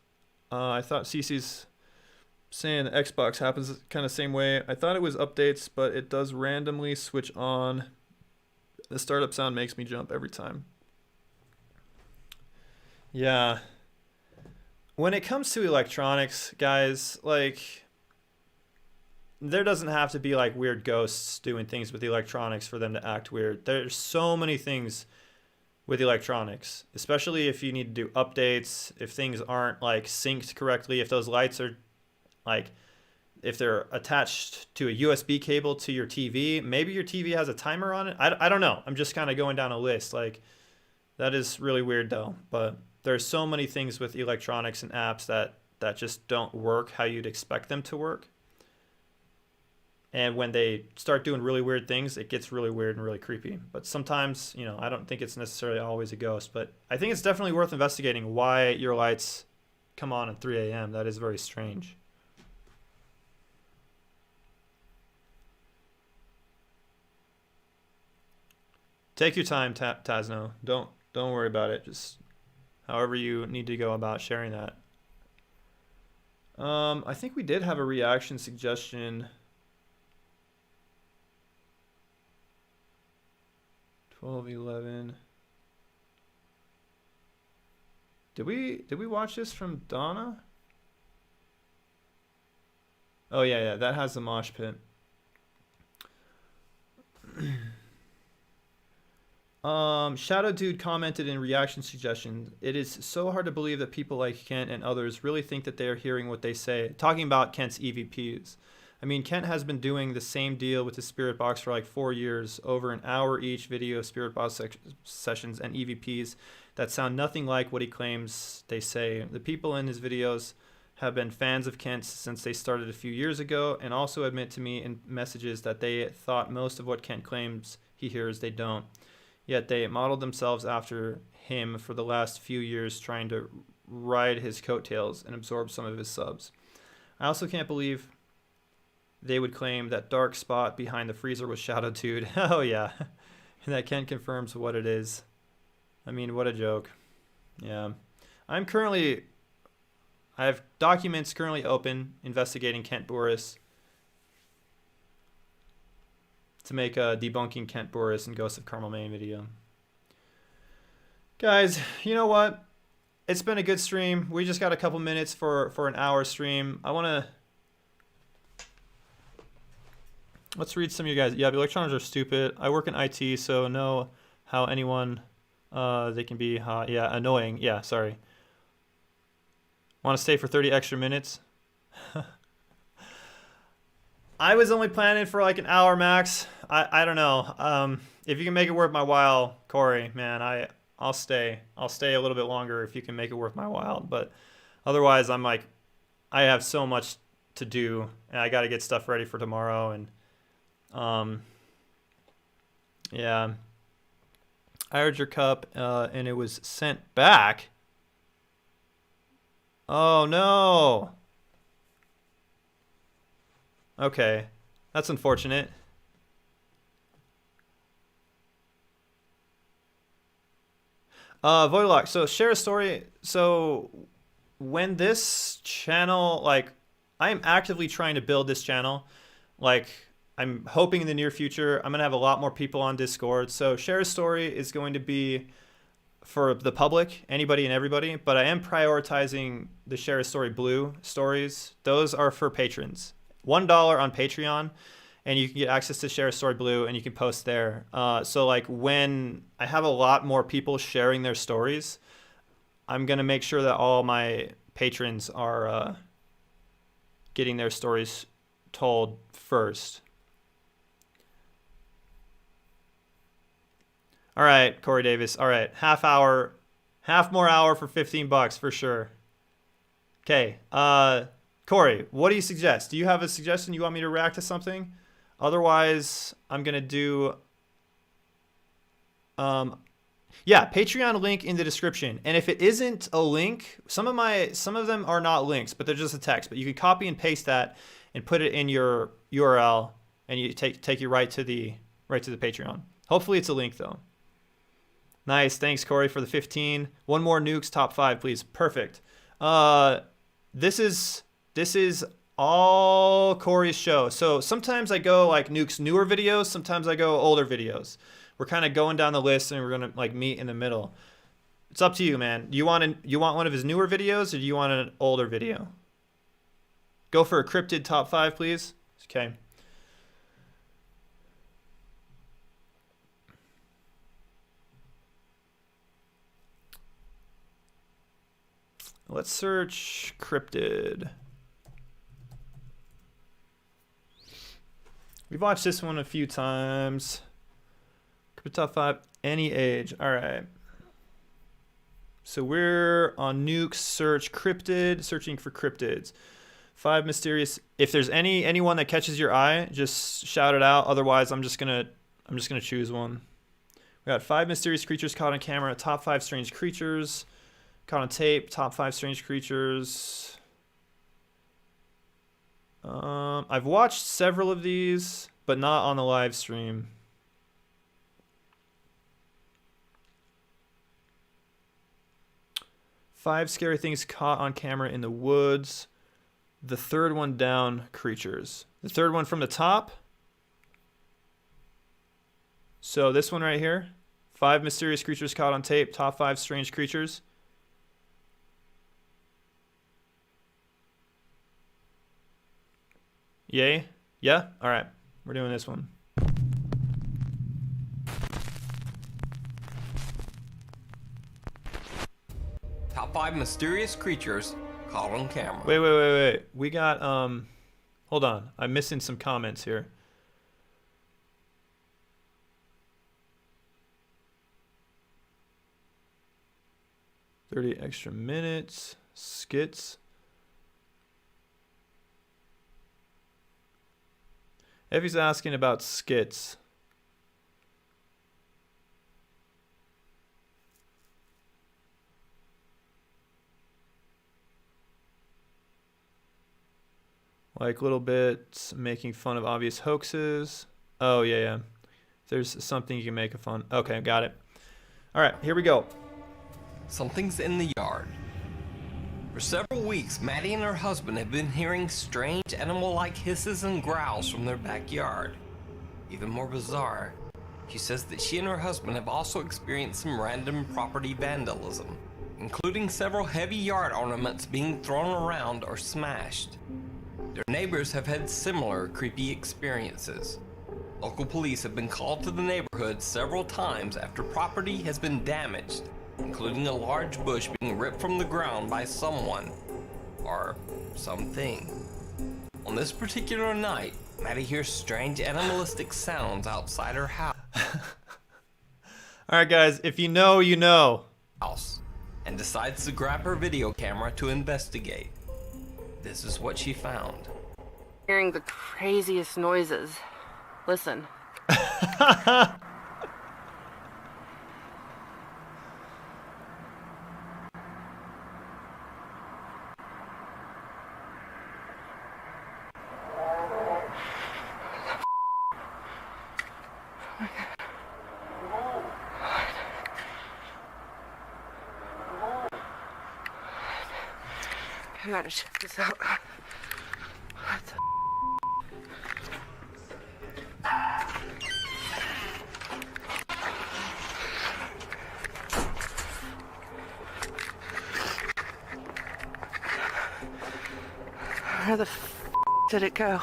I thought Cece's saying the Xbox happens kind of same way. I thought it was updates, but it does randomly switch on. The startup sound makes me jump every time. Yeah. When it comes to electronics, guys, like, there doesn't have to be like weird ghosts doing things with electronics for them to act weird. There's so many things with electronics, especially if you need to do updates, if things aren't like synced correctly, if those lights are like, if they're attached to a USB cable to your TV, maybe your TV has a timer on it. I don't know. I'm just kind of going down a list. Like, that is really weird though. But there's so many things with electronics and apps that just don't work how you'd expect them to work. And when they start doing really weird things, it gets really weird and really creepy. But sometimes, you know, I don't think it's necessarily always a ghost, but I think it's definitely worth investigating why your lights come on at 3 a.m. That is very strange. Take your time, Tazno. Don't worry about it. Just however you need to go about sharing that. I think we did have a reaction suggestion. 12:11. Did we watch this from Donna? Oh yeah, that has the mosh pit. Shadow Dude commented in reaction suggestion, it is so hard to believe that people like Kent and others really think that they are hearing what they say. Talking about Kent's EVPs. I mean, Kent has been doing the same deal with the Spirit Box for like 4 years, over an hour each video of Spirit Box sessions and EVPs that sound nothing like what he claims they say. The people in his videos have been fans of Kent since they started a few years ago, and also admit to me in messages that they thought most of what Kent claims he hears they don't. Yet they modeled themselves after him for the last few years, trying to ride his coattails and absorb some of his subs. I also can't believe they would claim that dark spot behind the freezer was Shadow Dude. Oh yeah, and that Kent confirms what it is. I mean, what a joke. Yeah, I have documents currently open investigating Kent Boris to make a debunking Kent Boris and Ghost of Carmel Maine video. Guys, you know what? It's been a good stream. We just got a couple minutes for an hour stream. Let's read some of you guys. Yeah, the electrons are stupid. I work in IT, so know how anyone they can be annoying. Yeah, sorry. Want to stay for 30 extra minutes? I was only planning for like an hour max. I don't know. If you can make it worth my while, Corey, man, I'll stay. I'll stay a little bit longer if you can make it worth my while. But otherwise, I'm like, I have so much to do, and I got to get stuff ready for tomorrow. And yeah, I heard your cup, and it was sent back. Oh no. Okay, that's unfortunate. Voidlock, so share a story. So when this channel, like, I am actively trying to build this channel. Like, I'm hoping in the near future, I'm gonna have a lot more people on Discord. So share a story is going to be for the public, anybody and everybody, but I am prioritizing the Share a Story Blue stories. Those are for patrons. $1 on Patreon, and you can get access to Share a Story Blue, and you can post there. So like when I have a lot more people sharing their stories, I'm gonna make sure that all my patrons are getting their stories told first. All right, Corey Davis. All right, half more hour for $15 for sure. Okay, Corey, what do you suggest? Do you have a suggestion? You want me to react to something? Otherwise, I'm gonna do. Yeah, Patreon link in the description. And if it isn't a link, some of them are not links, but they're just a text. But you can copy and paste that and put it in your URL, and you take you right to the Patreon. Hopefully, it's a link though. Nice, thanks Corey for the 15. One more nukes top 5, please. Perfect. This is all Corey's show. So sometimes I go like nukes newer videos, sometimes I go older videos. We're kind of going down the list and we're gonna like meet in the middle. It's up to you, man. You want one of his newer videos or do you want an older video? Go for a cryptid top 5, please. Okay. Let's search cryptid. We've watched this one a few times. Cryptid top 5, any age. All right. So we're on nukes search cryptid, searching for cryptids. 5 mysterious. If there's anyone that catches your eye, just shout it out. Otherwise, I'm just gonna choose one. We got 5 mysterious creatures caught on camera. Top 5 strange creatures caught on tape. Top 5 strange creatures. I've watched several of these, but not on the live stream. Five scary things caught on camera in the woods. The third one down, creatures. The third one from the top. So this one right here. 5 mysterious creatures caught on tape. Top 5 strange creatures. Yay? Yeah? All right. We're doing this one. Top 5 mysterious creatures caught on camera. Wait. We got, hold on. I'm missing some comments here. "30 extra minutes." Skits. Effie's asking about skits. Like little bits making fun of obvious hoaxes. Oh, yeah. There's something you can make a fun. Okay, got it. All right, here we go. Something's in the yard. For several weeks, Maddie and her husband have been hearing strange animal-like hisses and growls from their backyard. Even more bizarre, she says that she and her husband have also experienced some random property vandalism, including several heavy yard ornaments being thrown around or smashed. Their neighbors have had similar creepy experiences. Local police have been called to the neighborhood several times after property has been damaged, including a large bush being ripped from the ground by someone or something. On this particular night, Maddie hears strange animalistic sounds outside her house. All right, guys, if you know, you know. And decides to grab her video camera to investigate. This is what she found. Hearing the craziest noises. Listen. I gotta check this out. What the Where the did it go?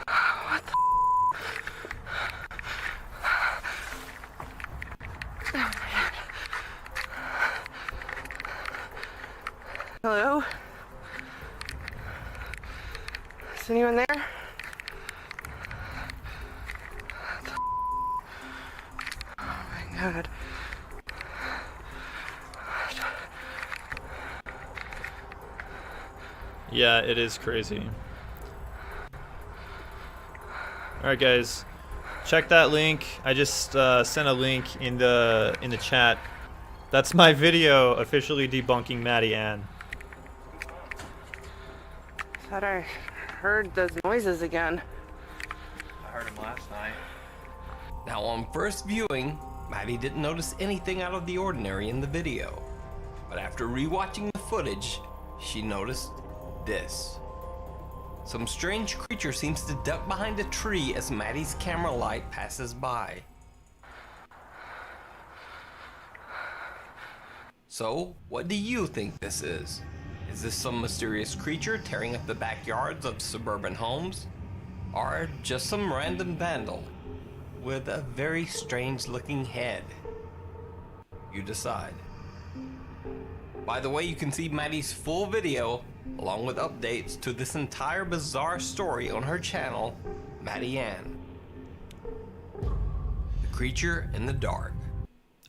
What the Oh my God. Hello? Is anyone there? Oh my God. Yeah, it is crazy. All right, guys, check that link. I just sent a link in the chat. That's my video officially debunking Maddie Ann. Thought I heard those noises again. I heard him last night. Now on first viewing, Maddie didn't notice anything out of the ordinary in the video. But after rewatching the footage, she noticed this. Some strange creature seems to duck behind a tree as Maddie's camera light passes by. So, what do you think this is? Is this some mysterious creature tearing up the backyards of suburban homes? Or just some random vandal with a very strange looking head? You decide. By the way, you can see Maddie's full video along with updates to this entire bizarre story on her channel, Maddie Ann. The Creature in the Dark.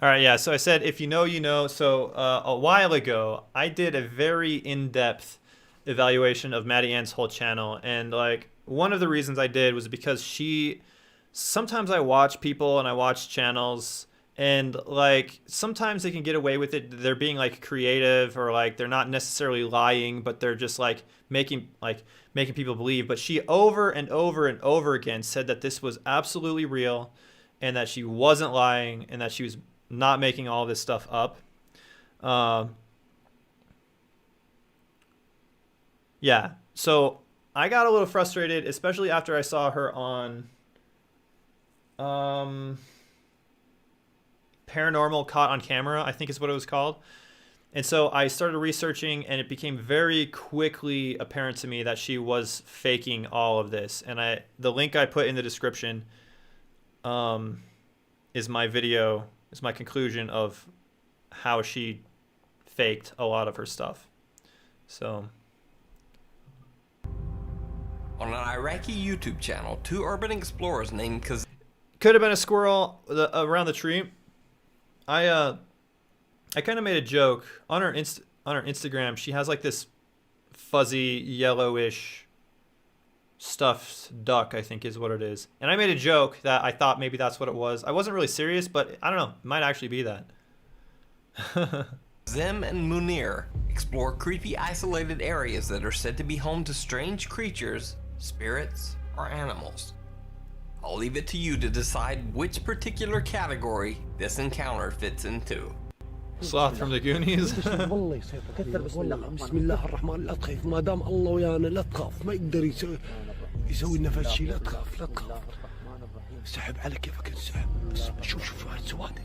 All right, yeah. So I said, if you know, you know. So a while ago, I did a very in-depth evaluation of Maddie Ann's whole channel, and like one of the reasons I did was because sometimes I watch people and I watch channels, and like sometimes they can get away with it. They're being like creative, or like they're not necessarily lying, but they're just like making people believe. But she over and over and over again said that this was absolutely real, and that she wasn't lying, and that she was not making all this stuff up. Yeah, so I got a little frustrated, especially after I saw her on Paranormal Caught on Camera, I think is what it was called. And so I started researching, and it became very quickly apparent to me that she was faking all of this. And the link I put in the description is my video, is my conclusion of how she faked a lot of her stuff. So on an Iraqi YouTube channel, two urban explorers named Kaz could have been a squirrel around the tree. I kind of made a joke on her Instagram. She has like this fuzzy yellowish stuffed duck, I think is what it is. And I made a joke that I thought maybe that's what it was. I wasn't really serious, but I don't know. It might actually be that. Zim and Munir explore creepy, isolated areas that are said to be home to strange creatures, spirits, or animals. I'll leave it to you to decide which particular category this encounter fits into. Sloth from the Goonies. بسم الله الرحمن لا تخاف ما دام الله ويانا لا تخاف ما يقدر يسوي لنا فد شيء لا تخاف لا تخاف سحب على كيفك انسحب بس شوف هالسواد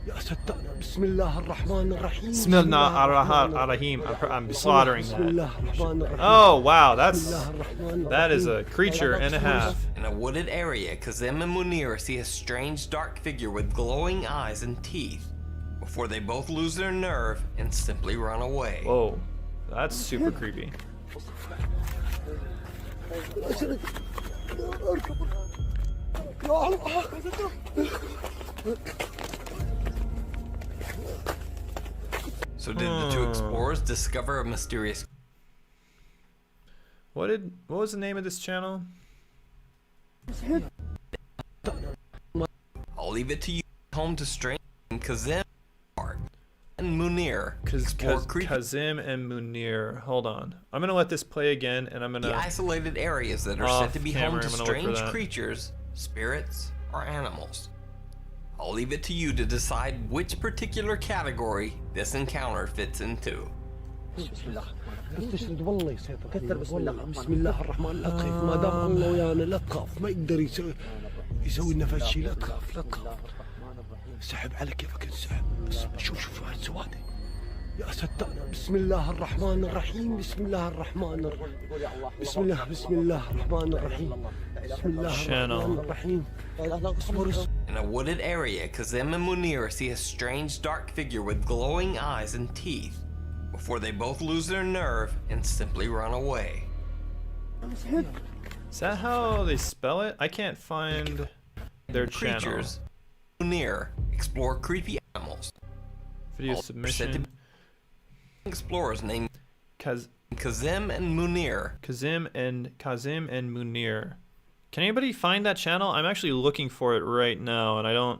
يا ستار بسم الله الرحمن الرحيم بسم الله الرحمن الرحيم. I'm slaughtering بسم الله الرحمن الرحيم. Oh wow, that is a creature and a half. In a wooded area, Kazim and Munir see a strange dark figure with glowing eyes and teeth before they both lose their nerve and simply run away. Whoa, that's super creepy. So did the two explorers discover a mysterious... What was the name of this channel? I'll leave it to you. Home to strange Kazim and Munir. Kazim and Munir. Hold on. I'm gonna let this play again, and I'm gonna... The isolated areas that are said to be home to strange creatures, spirits, or animals. I'll leave it to you to decide which particular category this encounter fits into. تشرد والله يسيطر كثر بسم الله الرحمن لا تخاف ما دام الله ويانا لا تخاف ما يقدر يسوي لنا فد شيء لا تخاف لا تخاف سحب على كيفك انسحب بس شوف هالسواد يا ستار بسم الله الرحمن الرحيم بسم الله الرحمن الرحيم بسم الله الرحمن الرحيم بسم الله الرحمن الرحيم. In a wooded area, Kazim and Munir see a strange dark figure with glowing eyes and teeth before they both lose their nerve and simply run away. Is that how they spell it? I can't find their channel. Creatures. Munir explore creepy animals. Video submission. Explorers named Kazim and Munir. Kazim and Munir. Can anybody find that channel? I'm actually looking for it right now, and I'm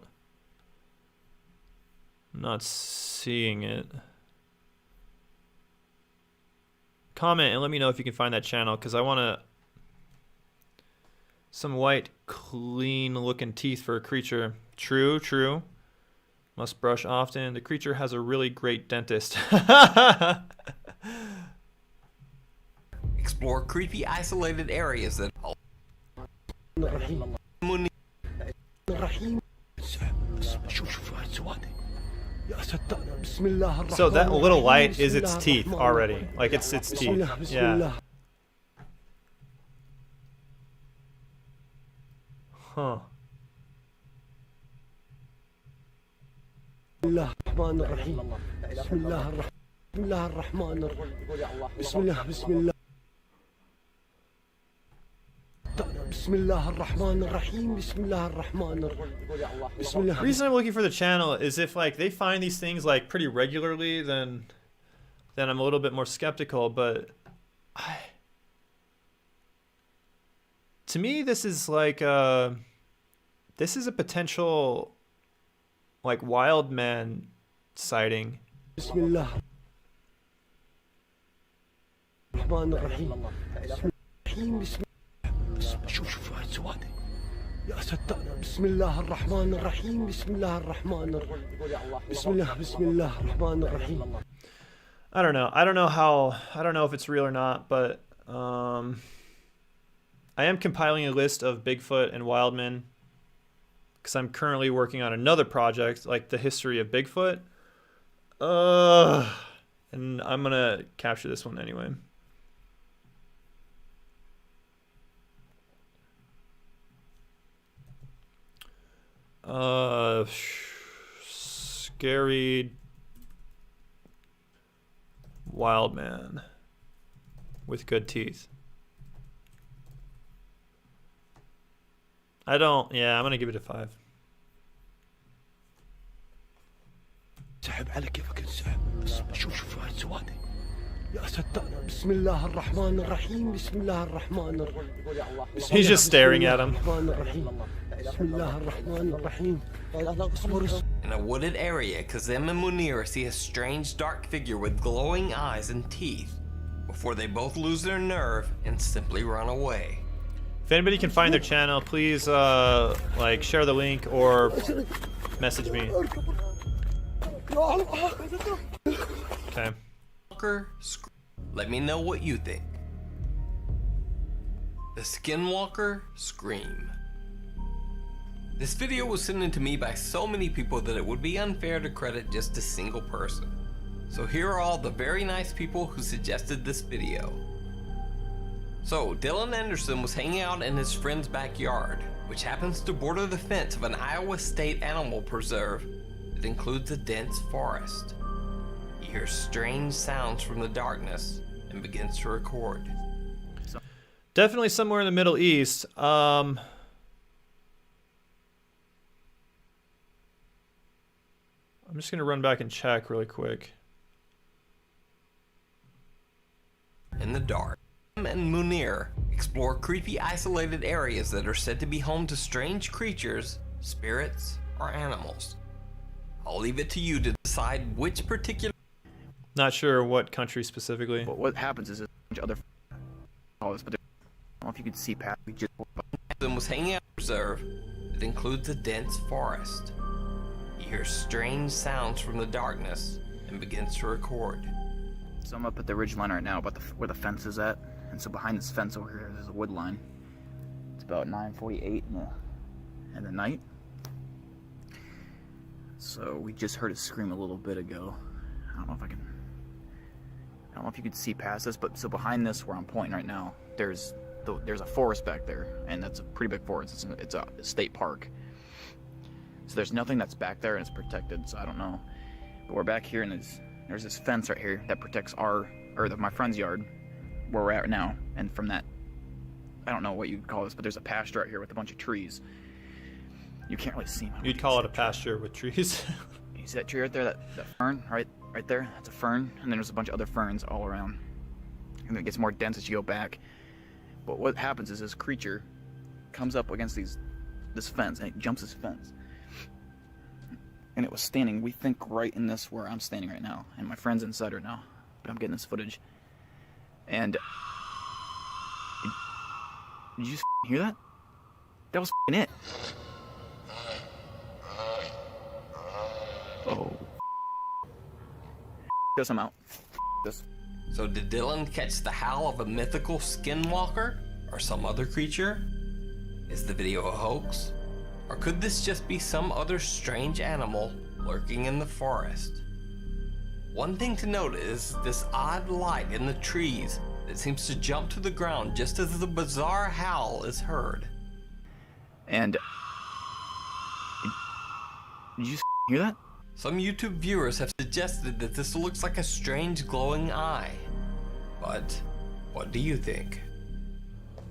not seeing it. Comment and let me know if you can find that channel, because I want some white, clean-looking teeth for a creature. True. Must brush often. The creature has a really great dentist. Explore creepy, isolated areas that... So that little light is its teeth already. Like it's teeth. Yeah. Huh. الله الرحمن الرحيم بسم الله الرحمن الرحيم بسم الله بسم الله الرحمن الرحيم بسم الله الرحمن الرحيم بسم الله. The reason I'm looking for the channel is if like they find these things like pretty regularly, then I'm a little bit more skeptical. But to me, this is like this is a potential like wild man sighting. بسم الله الرحمن الرحيم بسم الله بسم الله. شوف هاي السوادة يا صدقنا. بسم الله الرحمن الرحيم بسم الله الرحمن الرحيم بسم الله الرحمن الرحيم. I don't know. I don't know if it's real or not, but I am compiling a list of Bigfoot and Wildmen because I'm currently working on another project, like the history of Bigfoot. And I'm gonna capture this one anyway. Scary wild man with good teeth. I'm gonna give it a 5. سحب على كيفك انسحب. شوف هاي السوادة يا صدقنا. بسم الله الرحمن الرحيم بسم الله الرحمن الرحيم. He's just staring at him. بسم الله الرحمن الرحيم. In a wooded area, Kazem and Munir see a strange dark figure with glowing eyes and teeth before they both lose their nerve and simply run away. If anybody can find their channel, please like share the link or message me. Okay. Let me know what you think. The Skinwalker Scream. This video was sent in to me by so many people that it would be unfair to credit just a single person. So here are all the very nice people who suggested this video. So Dylan Anderson was hanging out in his friend's backyard, which happens to border the fence of an Iowa State animal preserve that includes a dense forest. He hears strange sounds from the darkness and begins to record. Definitely somewhere in the Middle East. I'm just gonna run back and check really quick. In the dark, Tim and Munir explore creepy isolated areas that are said to be home to strange creatures, spirits, or animals. I'll leave it to you to decide which particular... Not sure what country specifically. But what happens is other all this, but I don't know if you could see past. We just was hanging out in a reserve that includes a dense forest. He hears strange sounds from the darkness and begins to record. So I'm up at the ridge line right now, about where the fence is at, and so behind this fence over here there's a wood line. It's about 9:48 in the night. So we just heard a scream a little bit ago. I don't know if you could see past this, but so behind this where I'm pointing right now, there's a forest back there, and that's a pretty big forest. It's a state park. So there's nothing that's back there, and it's protected, so I don't know. But we're back here, and there's this fence right here that protects my friend's yard, where we're at right now. And from that, I don't know what you'd call this, but there's a pasture right here with a bunch of trees. You can't really see them. You'd call it a pasture with trees. You see that tree right there, that fern, right there? That's a fern, and then there's a bunch of other ferns all around. And it gets more dense as you go back. But what happens is this creature comes up against this fence, and it jumps this fence. And it was standing, we think, right in this where I'm standing right now. And my friend's inside right now, but I'm getting this footage. And did you just hear that? That was it. Oh. Guess I'm out. This. So did Dylan catch the howl of a mythical skinwalker or some other creature? Is the video a hoax? Or could this just be some other strange animal lurking in the forest? One thing to note is this odd light in the trees that seems to jump to the ground just as the bizarre howl is heard. And did you hear that? Some YouTube viewers have suggested that this looks like a strange glowing eye. But what do you think?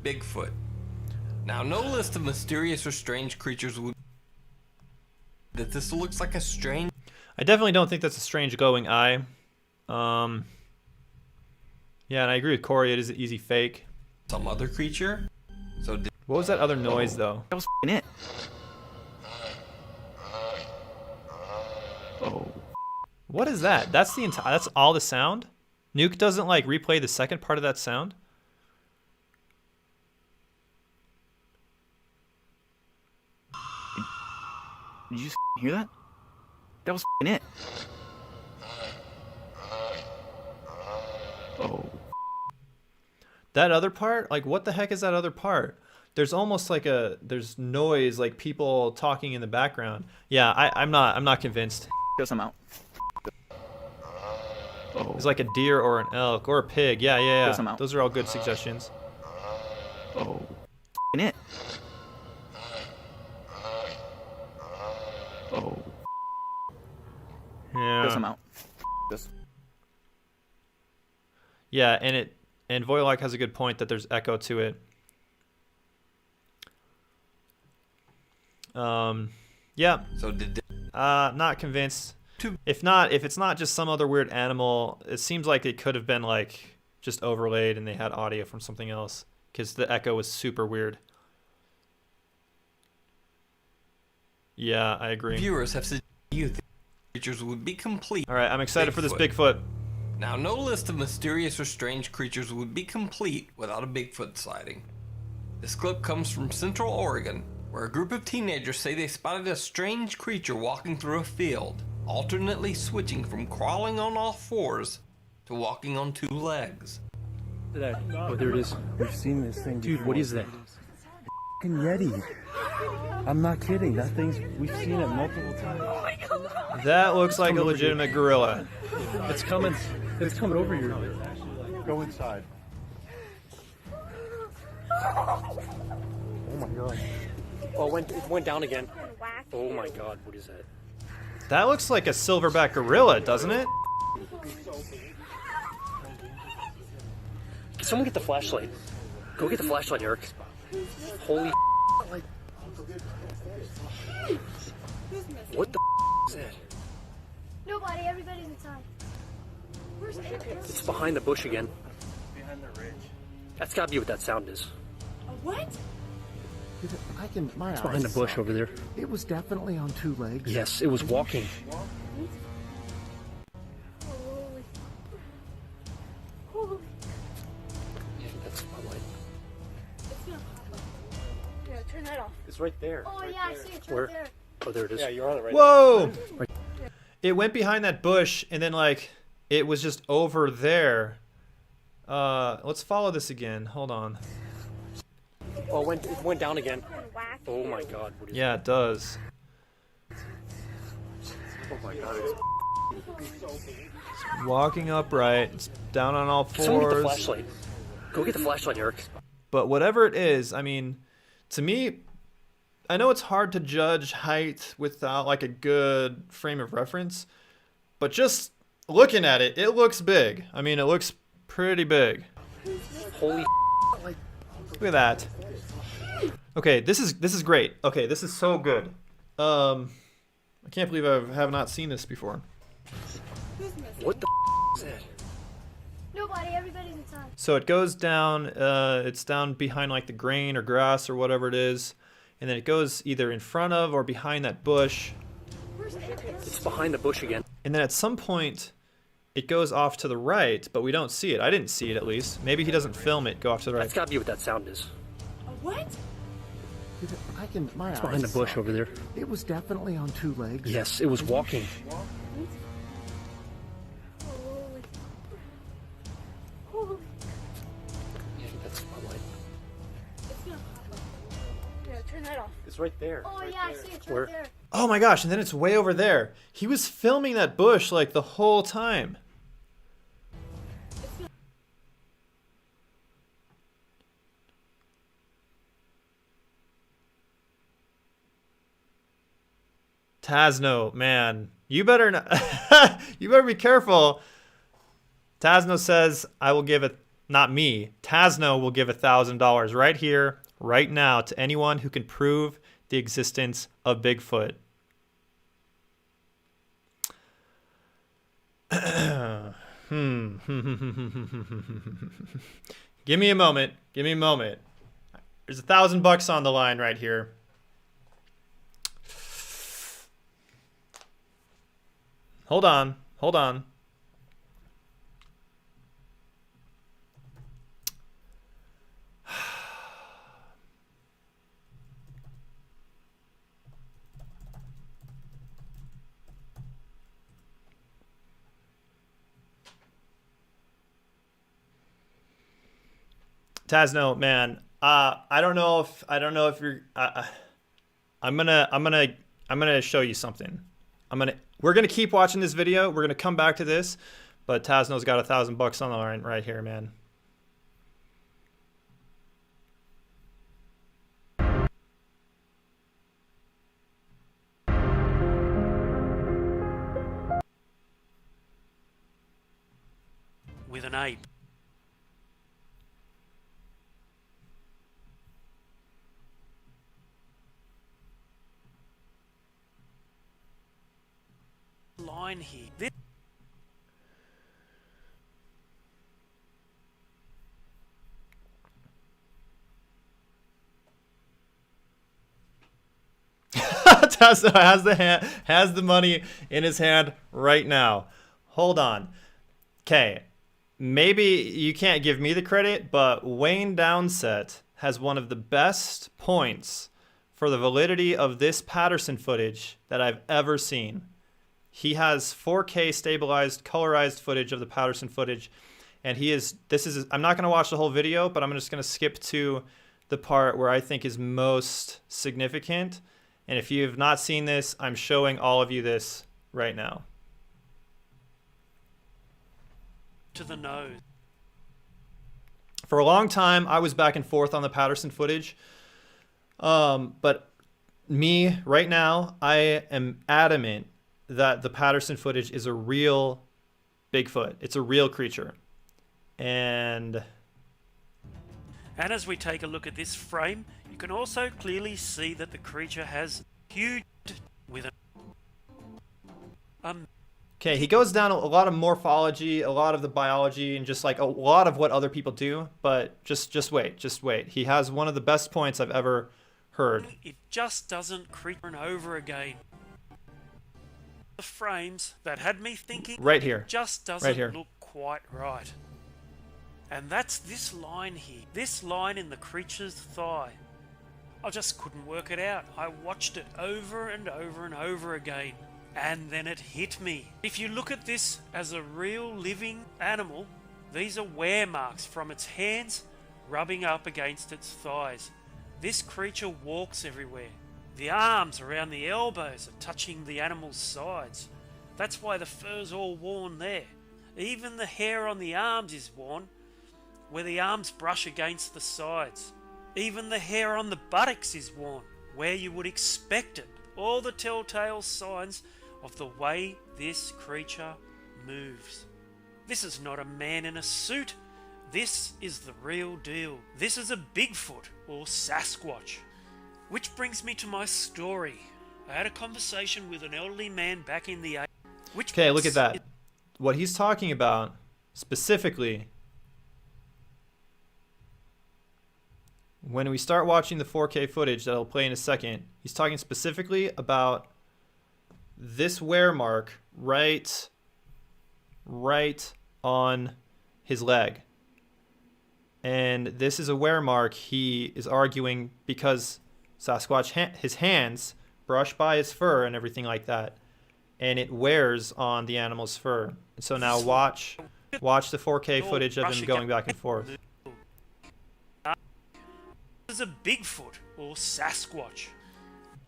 Bigfoot. Now, no list of mysterious or strange creatures would... That this looks like a strange... I definitely don't think that's a strange glowing eye. Yeah, and I agree with Corey. It is an easy fake. Some other creature? So what was that other noise, though? That was it. Oh. What is that? That's the entire. That's all the sound. Nuke doesn't like replay the second part of that sound. Did you just hear that? That was it. Oh. That other part? Like, what the heck is that other part? There's almost like there's noise, like people talking in the background. Yeah, I'm not convinced. Guess I'm out. Oh. It's like a deer or an elk or a pig. Yeah. Guess I'm out. Those are all good suggestions. Oh. It. Oh. Yeah. Guess I'm out. This. Yeah, and Voylock has a good point that there's echo to it. Yeah. So not convinced. If it's not just some other weird animal, it seems like it could have been like just overlaid and they had audio from something else because the echo was super weird. Yeah, I agree. Viewers have suggested you think creatures would be complete. All right, I'm excited for this Bigfoot. Now, no list of mysterious or strange creatures would be complete without a Bigfoot sighting. This clip comes from Central Oregon, where a group of teenagers say they spotted a strange creature walking through a field, alternately switching from crawling on all fours to walking on two legs. Oh, there it is. We've seen this thing before. Dude, what is that? Fucking Yeti. I'm not kidding. That thing's, we've seen it multiple times. That looks like a legitimate gorilla. It's coming. It's coming over here. Go inside. Oh my god. Oh, it went down again. Oh my god, what is that? That looks like a silverback gorilla, doesn't it? Can someone get the flashlight? Go get the flashlight, Eric. Holy what the is that? Nobody, everybody's inside. Where's It's behind the bush again. Behind the ridge. That's gotta be what that sound is. what? I can. My It's behind the bush over there. It was definitely on two legs. Yes, it was walking. That's my light. Yeah, turn that off. It's right there. Oh, yeah, I see it. It's Where? right there. Oh, there it is. Yeah, you're on it right Whoa! now. Right. It went behind that bush and then like it was just over there. Let's follow this again. Hold on. Oh, it went down again. Oh my god, what is Yeah, it does. Oh my god, It's walking upright. It's down on all Someone get the fours. flashlight. Go get the flashlight, Eric. But whatever it is, I mean, to me, I know it's hard to judge height without like a good frame of reference, but just looking at it, it looks big. I mean, it looks pretty big. Holy Look at that. Okay, this is great. Okay, this is so good. I can't believe I have not seen this before. What the is that? Nobody, everybody's inside. So it goes down, it's down behind like the grain or grass or whatever it is, and then it goes either in front of or behind that bush. It's behind the bush again. And then at some point, it goes off to the right, but we don't see it. I didn't see it at least. Maybe he doesn't film it go off to the right. That's gotta be what that sound is. What? I can. My It's behind the bush over there. It was definitely on two legs. Yes, it was walking. That's my light. Yeah, turn that off. It's right there. Oh, yeah, I see it. It's Where? right there. Oh my gosh, and then it's way over there. He was filming that bush like the whole time. Tasno, man, you better not, you better be careful. Tasno says, I will give it, not me, Tasno will give $1,000 right here, right now to anyone who can prove the existence of Bigfoot. Give me a moment. Give me a moment. There's $1,000 on the line right here. Hold on. Hold on. Tasno, man, I don't know if you're. I'm gonna show you something. We're gonna keep watching this video. We're gonna come back to this, but Tasno's got $1,000 on the line right here, man. With an ape. Line here. This Tasno has the money in his hand right now. Hold on. Okay. Maybe you can't give me the credit, but Wayne Downset has one of the best points for the validity of this Patterson footage that I've ever seen. He has 4K stabilized, colorized footage of the Patterson footage, and I'm not going to watch the whole video, but I'm just going to skip to the part where I think is most significant. And if you have not seen this, I'm showing all of you this right now. to the nose. For a long time, I was back and forth on the Patterson footage. But me, right now, I am adamant that the Patterson footage is a real Bigfoot. It's a real creature. And as we take a look at this frame, you can also clearly see that the creature has huge with okay, he goes down a lot of morphology, a lot of the biology, and just like a lot of what other people do. But just wait. He has one of the best points I've ever heard. It just doesn't creep over again. The frames that had me thinking right here. It just doesn't look quite right. And that's this line here. This line in the creature's thigh. I just couldn't work it out. I watched it over and over and over again. And then it hit me. If you look at this as a real living animal, these are wear marks from its hands rubbing up against its thighs. This creature walks everywhere. The arms around the elbows are touching the animal's sides. That's why the fur's all worn there. Even the hair on the arms is worn, where the arms brush against the sides. Even the hair on the buttocks is worn, where you would expect it. All the telltale signs of the way this creature moves. This is not a man in a suit. This is the real deal. This is a Bigfoot or Sasquatch. Which brings me to my story. I had a conversation with an elderly man back in the 80s. Okay, look at that. What he's talking about specifically, when we start watching the 4K footage that I'll play in a second, he's talking specifically about this wear mark right on his leg. And this is a wear mark, he is arguing, because Sasquatch, his hands brush by his fur and everything like that, and it wears on the animal's fur. So now watch the 4K footage of him going back and forth. This is a Bigfoot or Sasquatch.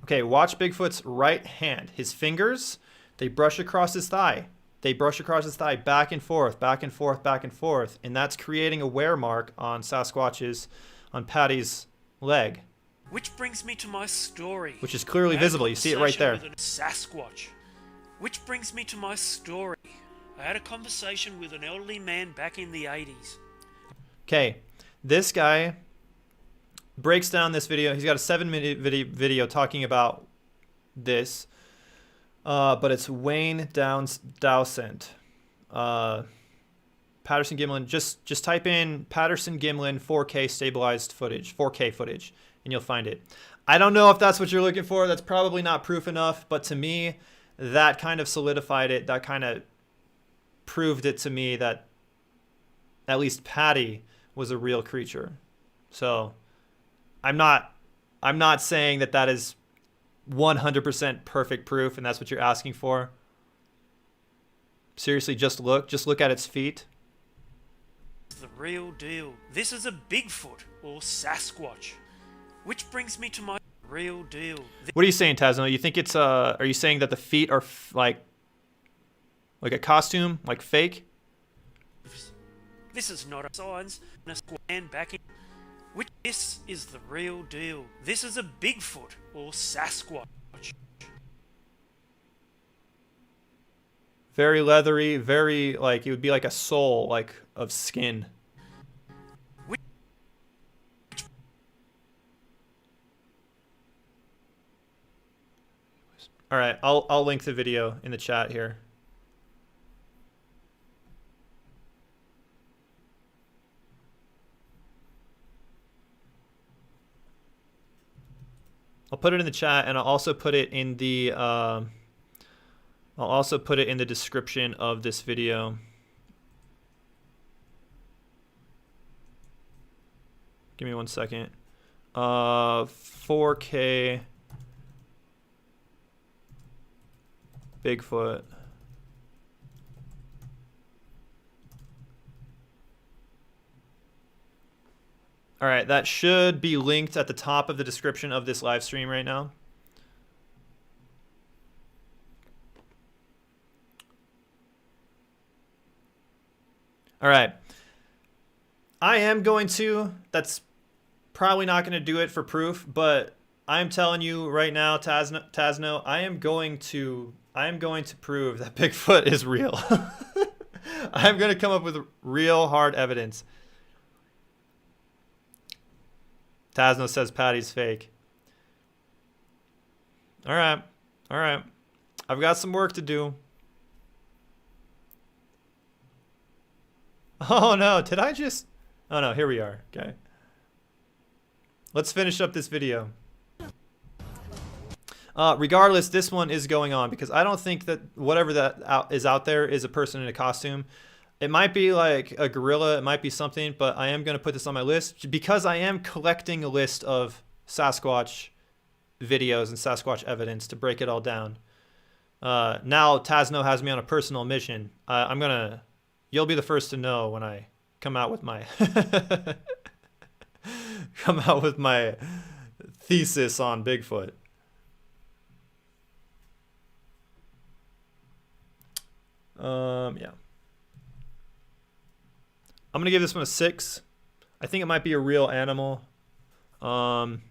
Okay, watch Bigfoot's right hand. His fingers, they brush across his thigh. They brush across his thigh back and forth, back and forth, back and forth. And that's creating a wear mark on on Patty's leg. Which brings me to my story. Which is clearly visible. You see it right there. Sasquatch. Which brings me to my story. I had a conversation with an elderly man back in the 80s. Okay, this guy breaks down this video. He's got a 7-minute video talking about this, but it's Wayne Dowsent. Patterson Gimlin. Just type in Patterson Gimlin 4K stabilized footage, 4K footage, and you'll find it. I don't know if that's what you're looking for. That's probably not proof enough, but to me, that kind of solidified it. That kind of proved it to me that at least Patty was a real creature. So I'm not saying that that is 100% perfect proof and that's what you're asking for. Seriously, just look at its feet. The real deal. This is a Bigfoot or Sasquatch. Which brings me to my real deal. What are you saying, Tazno? You think it's are you saying that the feet are like a costume, like fake? This is not a signs and a square backing. Which this is the real deal. This is a Bigfoot or Sasquatch. Very leathery, very like it would be like a sole like of skin. All right, I'll link the video in the chat here. I'll put it in the chat, and I'll also put it in the description of this video. Give me 1 second. 4K Bigfoot. All right, that should be linked at the top of the description of this live stream right now. All right. I am going to, that's probably not going to do it for proof, but I'm telling you right now, Tazno, I am going to prove that Bigfoot is real. I'm going to come up with real hard evidence. Tazno says Patty's fake. All right. All right. I've got some work to do. Oh no, did I just... Oh no, here we are. Okay. Let's finish up this video. Regardless, this one is going on because I don't think that whatever that is out there is a person in a costume. It might be like a gorilla, it might be something, but I am going to put this on my list because I am collecting a list of Sasquatch videos and Sasquatch evidence to break it all down. Now Tazno has me on a personal mission. You'll be the first to know when I come out with my thesis on Bigfoot. Yeah. I'm gonna give this one a 6. I think it might be a real animal. Bigfoot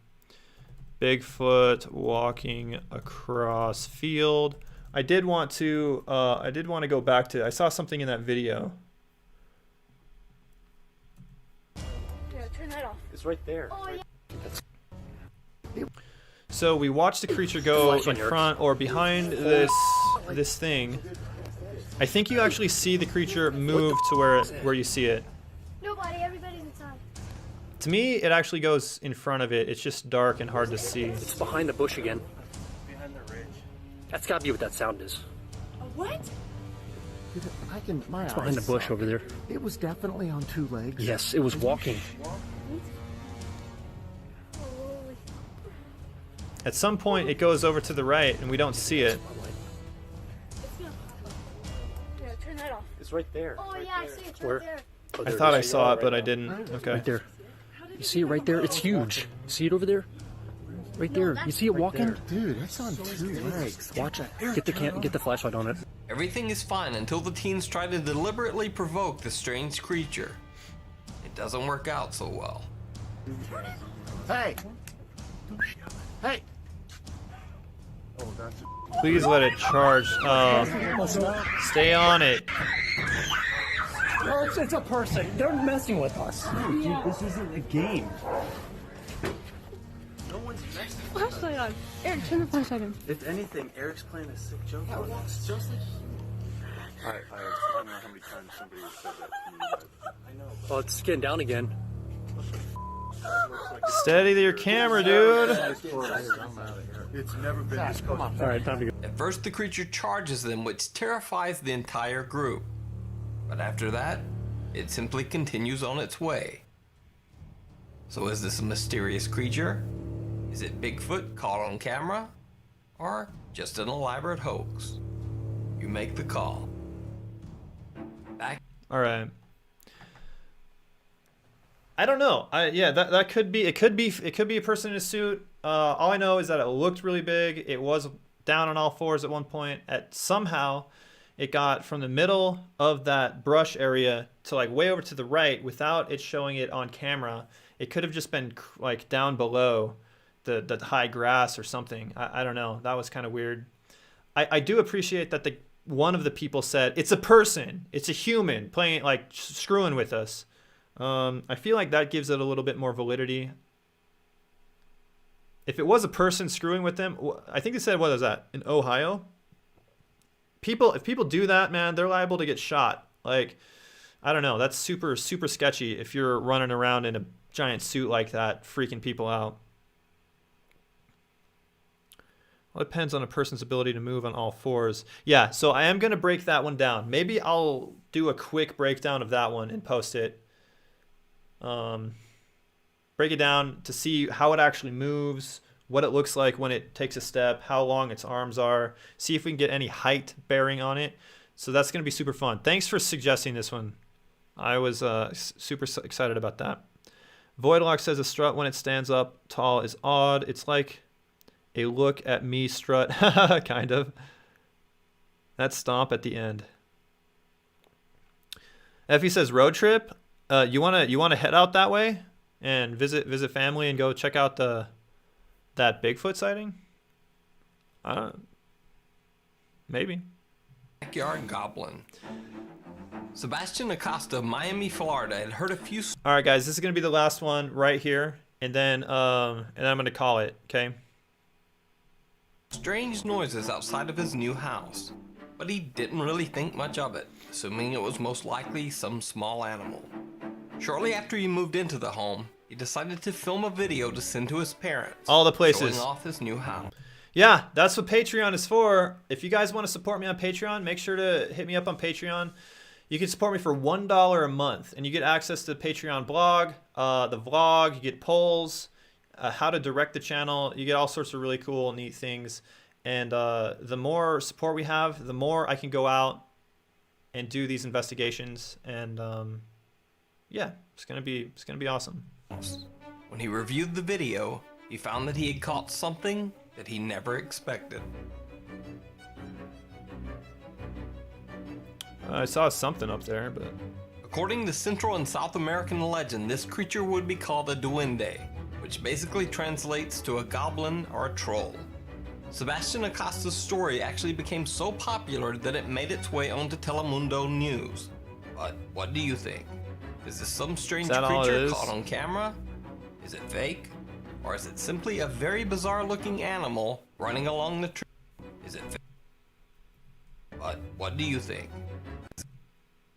walking across field. I did want to go back to, I saw something in that video. Yeah, turn that off. It's right there. Oh, yeah. So we watched the creature go in front or behind this thing. I think you actually see the creature move to where you see it. Nobody, everybody's inside. To me, it actually goes in front of it. It's just dark and hard to see. It's behind the bush again. Behind the ridge. That's gotta be what that sound is. A what? It's behind the bush over there. It was definitely on 2 legs. Yes, it was walking. At some point, it goes over to the right, and we don't see it. Yeah, turn that off. It's right there. Oh, yeah, I see it. It's Where? right there. Oh, I there thought it I is. saw it, but I didn't. Okay. Right there. You see it right there? It's huge. See it over there? Right there. You see it walking? Dude, that's on 2 legs. Watch it. Get the flashlight on it. Everything is fine until the teens try to deliberately provoke the strange creature. It doesn't work out so well. Hey! Hey! Please let it charge. Stay on it. Oh, it's a person. They're messing with us. Dude, this isn't a game. flashlight on. Eric, turn the flashlight on. If anything, Eric's playing a sick joke on us. Just like I don't know how many times somebody has said that to me. I know. Oh, it's getting down again. Steady to your camera, dude. It's never been this close. All right, time to go. At first, the creature charges them, which terrifies the entire group. But after that, it simply continues on its way. So is this a mysterious creature? Is it Bigfoot caught on camera? Or just an elaborate hoax? You make the call. Back. All right. I don't know. Yeah, that could be. It could be a person in a suit. All I know is that it looked really big. It was down on all fours at one point. Somehow, it got from the middle of that brush area to like way over to the right without it showing it on camera. It could have just been like down below the high grass or something. I don't know. That was kind of weird. I do appreciate that one of the people said it's a person. It's a human playing like screwing with us. I feel like that gives it a little bit more validity. If it was a person screwing with them, I think they said, what was that, in Ohio? If people do that, man, they're liable to get shot. Like, I don't know. That's super, super sketchy if you're running around in a giant suit like that, freaking people out. Well, it depends on a person's ability to move on all fours. Yeah, so I am going to break that one down. Maybe I'll do a quick breakdown of that one and post it. Break it down to see how it actually moves, what it looks like when it takes a step, how long its arms are, see if we can get any height bearing on it. So that's going to be super fun. Thanks for suggesting this one. I was super excited about that. Voidlock says a strut when it stands up tall is odd. It's like a look at me strut, kind of. That stomp at the end. Effie says road trip. You wanna head out that way and visit family and go check out that Bigfoot sighting? Maybe. Backyard goblin. Sebastian Acosta of Miami, Florida had heard a few. All right, guys, this is gonna be the last one right here, and then I'm gonna call it. Okay. Strange noises outside of his new house, but he didn't really think much of it, assuming it was most likely some small animal. Shortly after he moved into the home, he decided to film a video to send to his parents. All the places. Showing off his new house. Yeah, that's what Patreon is for. If you guys want to support me on Patreon, make sure to hit me up on Patreon. You can support me for $1 a month, and you get access to the Patreon blog, the vlog, you get polls, how to direct the channel. You get all sorts of really cool, neat things. And the more support we have, the more I can go out and do these investigations. And yeah, it's gonna be awesome. When he reviewed the video, he found that he had caught something that he never expected. I saw something up there, but... According to Central and South American legend, this creature would be called a duende, which basically translates to a goblin or a troll. Sebastian Acosta's story actually became so popular that it made its way onto Telemundo News. But what do you think? Is this some strange creature caught on camera? Is it fake? Or is it simply a very bizarre looking animal running along the trail? Is it fake? But what do you think? Is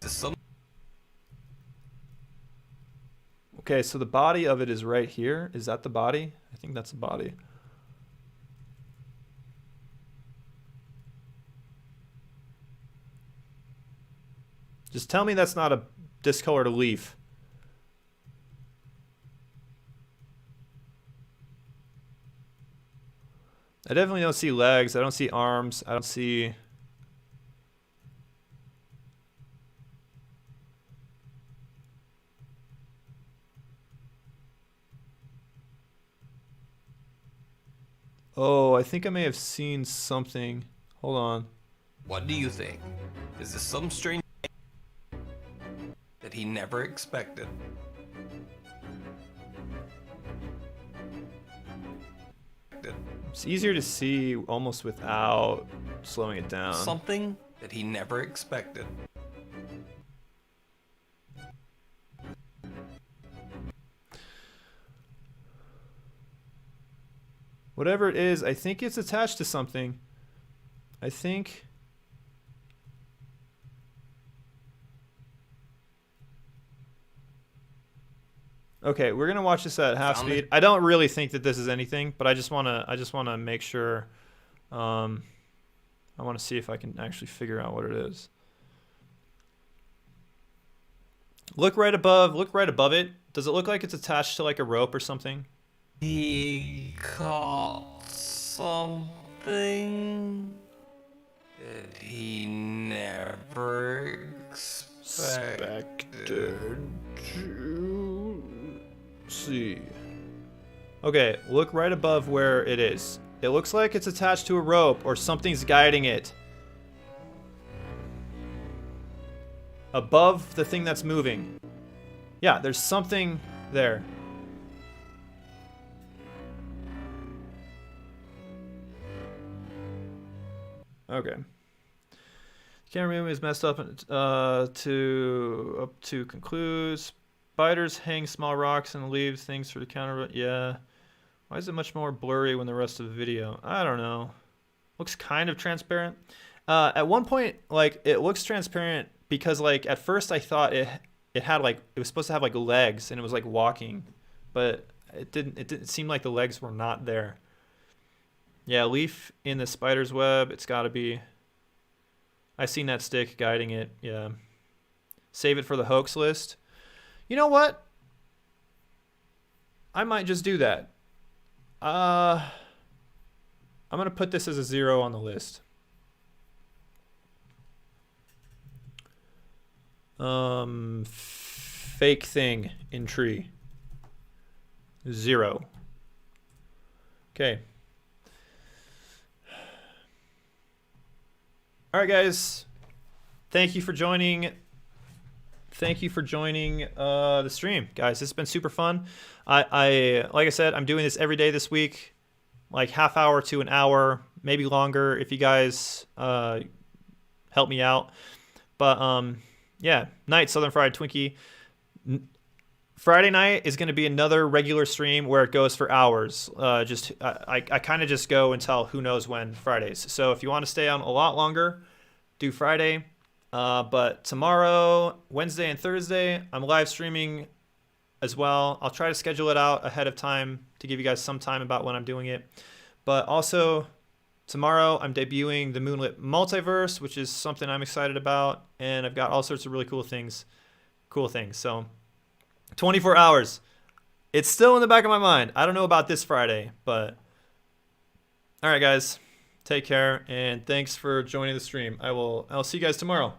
this some... Okay, so the body of it is right here. Is that the body? I think that's the body. Just tell me that's not a discolored leaf. I definitely don't see legs. I don't see arms. I don't see... Oh, I think I may have seen something. Hold on. What do you think? Is this some strange that he never expected? It's easier to see almost without slowing it down. Something that he never expected. Whatever it is, I think it's attached to something. I think... Okay, we're gonna watch this at half Found speed. it. I don't really think that this is anything, but I just wanna make sure. I wanna see if I can actually figure out what it is. Look right above it. Does it look like it's attached to like a rope or something? He caught something that he never expected to see. Okay, look right above where it is. It looks like it's attached to a rope or something's guiding it. Above the thing that's moving. Yeah, there's something there. Okay. Camera movement is messed up to concludes. Spiders hang small rocks and leaves things for the counter. Yeah. Why is it much more blurry when the rest of the video? I don't know. Looks kind of transparent. At one point, like, it looks transparent because, like, at first I thought it had, like, it was supposed to have, like, legs and it was, like, walking. But it didn't seem like the legs were not there. Yeah, leaf in the spider's web. It's got to be. I seen that stick guiding it. Yeah. Save it for the hoax list. You know what? I might just do that. I'm going to put this as a 0 on the list. Fake thing in tree. 0. Okay. All right, guys. Thank you for joining. Thank you for joining the stream, guys. This has been super fun. I like I said, I'm doing this every day this week, like half hour to an hour, maybe longer if you guys help me out. But yeah, night Southern Fried Twinkie. Friday night is going to be another regular stream where it goes for hours. I kind of just go until who knows when Fridays. So if you want to stay on a lot longer, do Friday. But tomorrow, Wednesday, and Thursday, I'm live streaming as well. I'll try to schedule it out ahead of time to give you guys some time about when I'm doing it. But also, tomorrow I'm debuting the Moonlit multiverse, which is something I'm excited about. And I've got all sorts of really cool things. So 24 hours. It's still in the back of my mind. I don't know about this Friday, but all right, guys. Take care, and thanks for joining the stream. I'll see you guys tomorrow.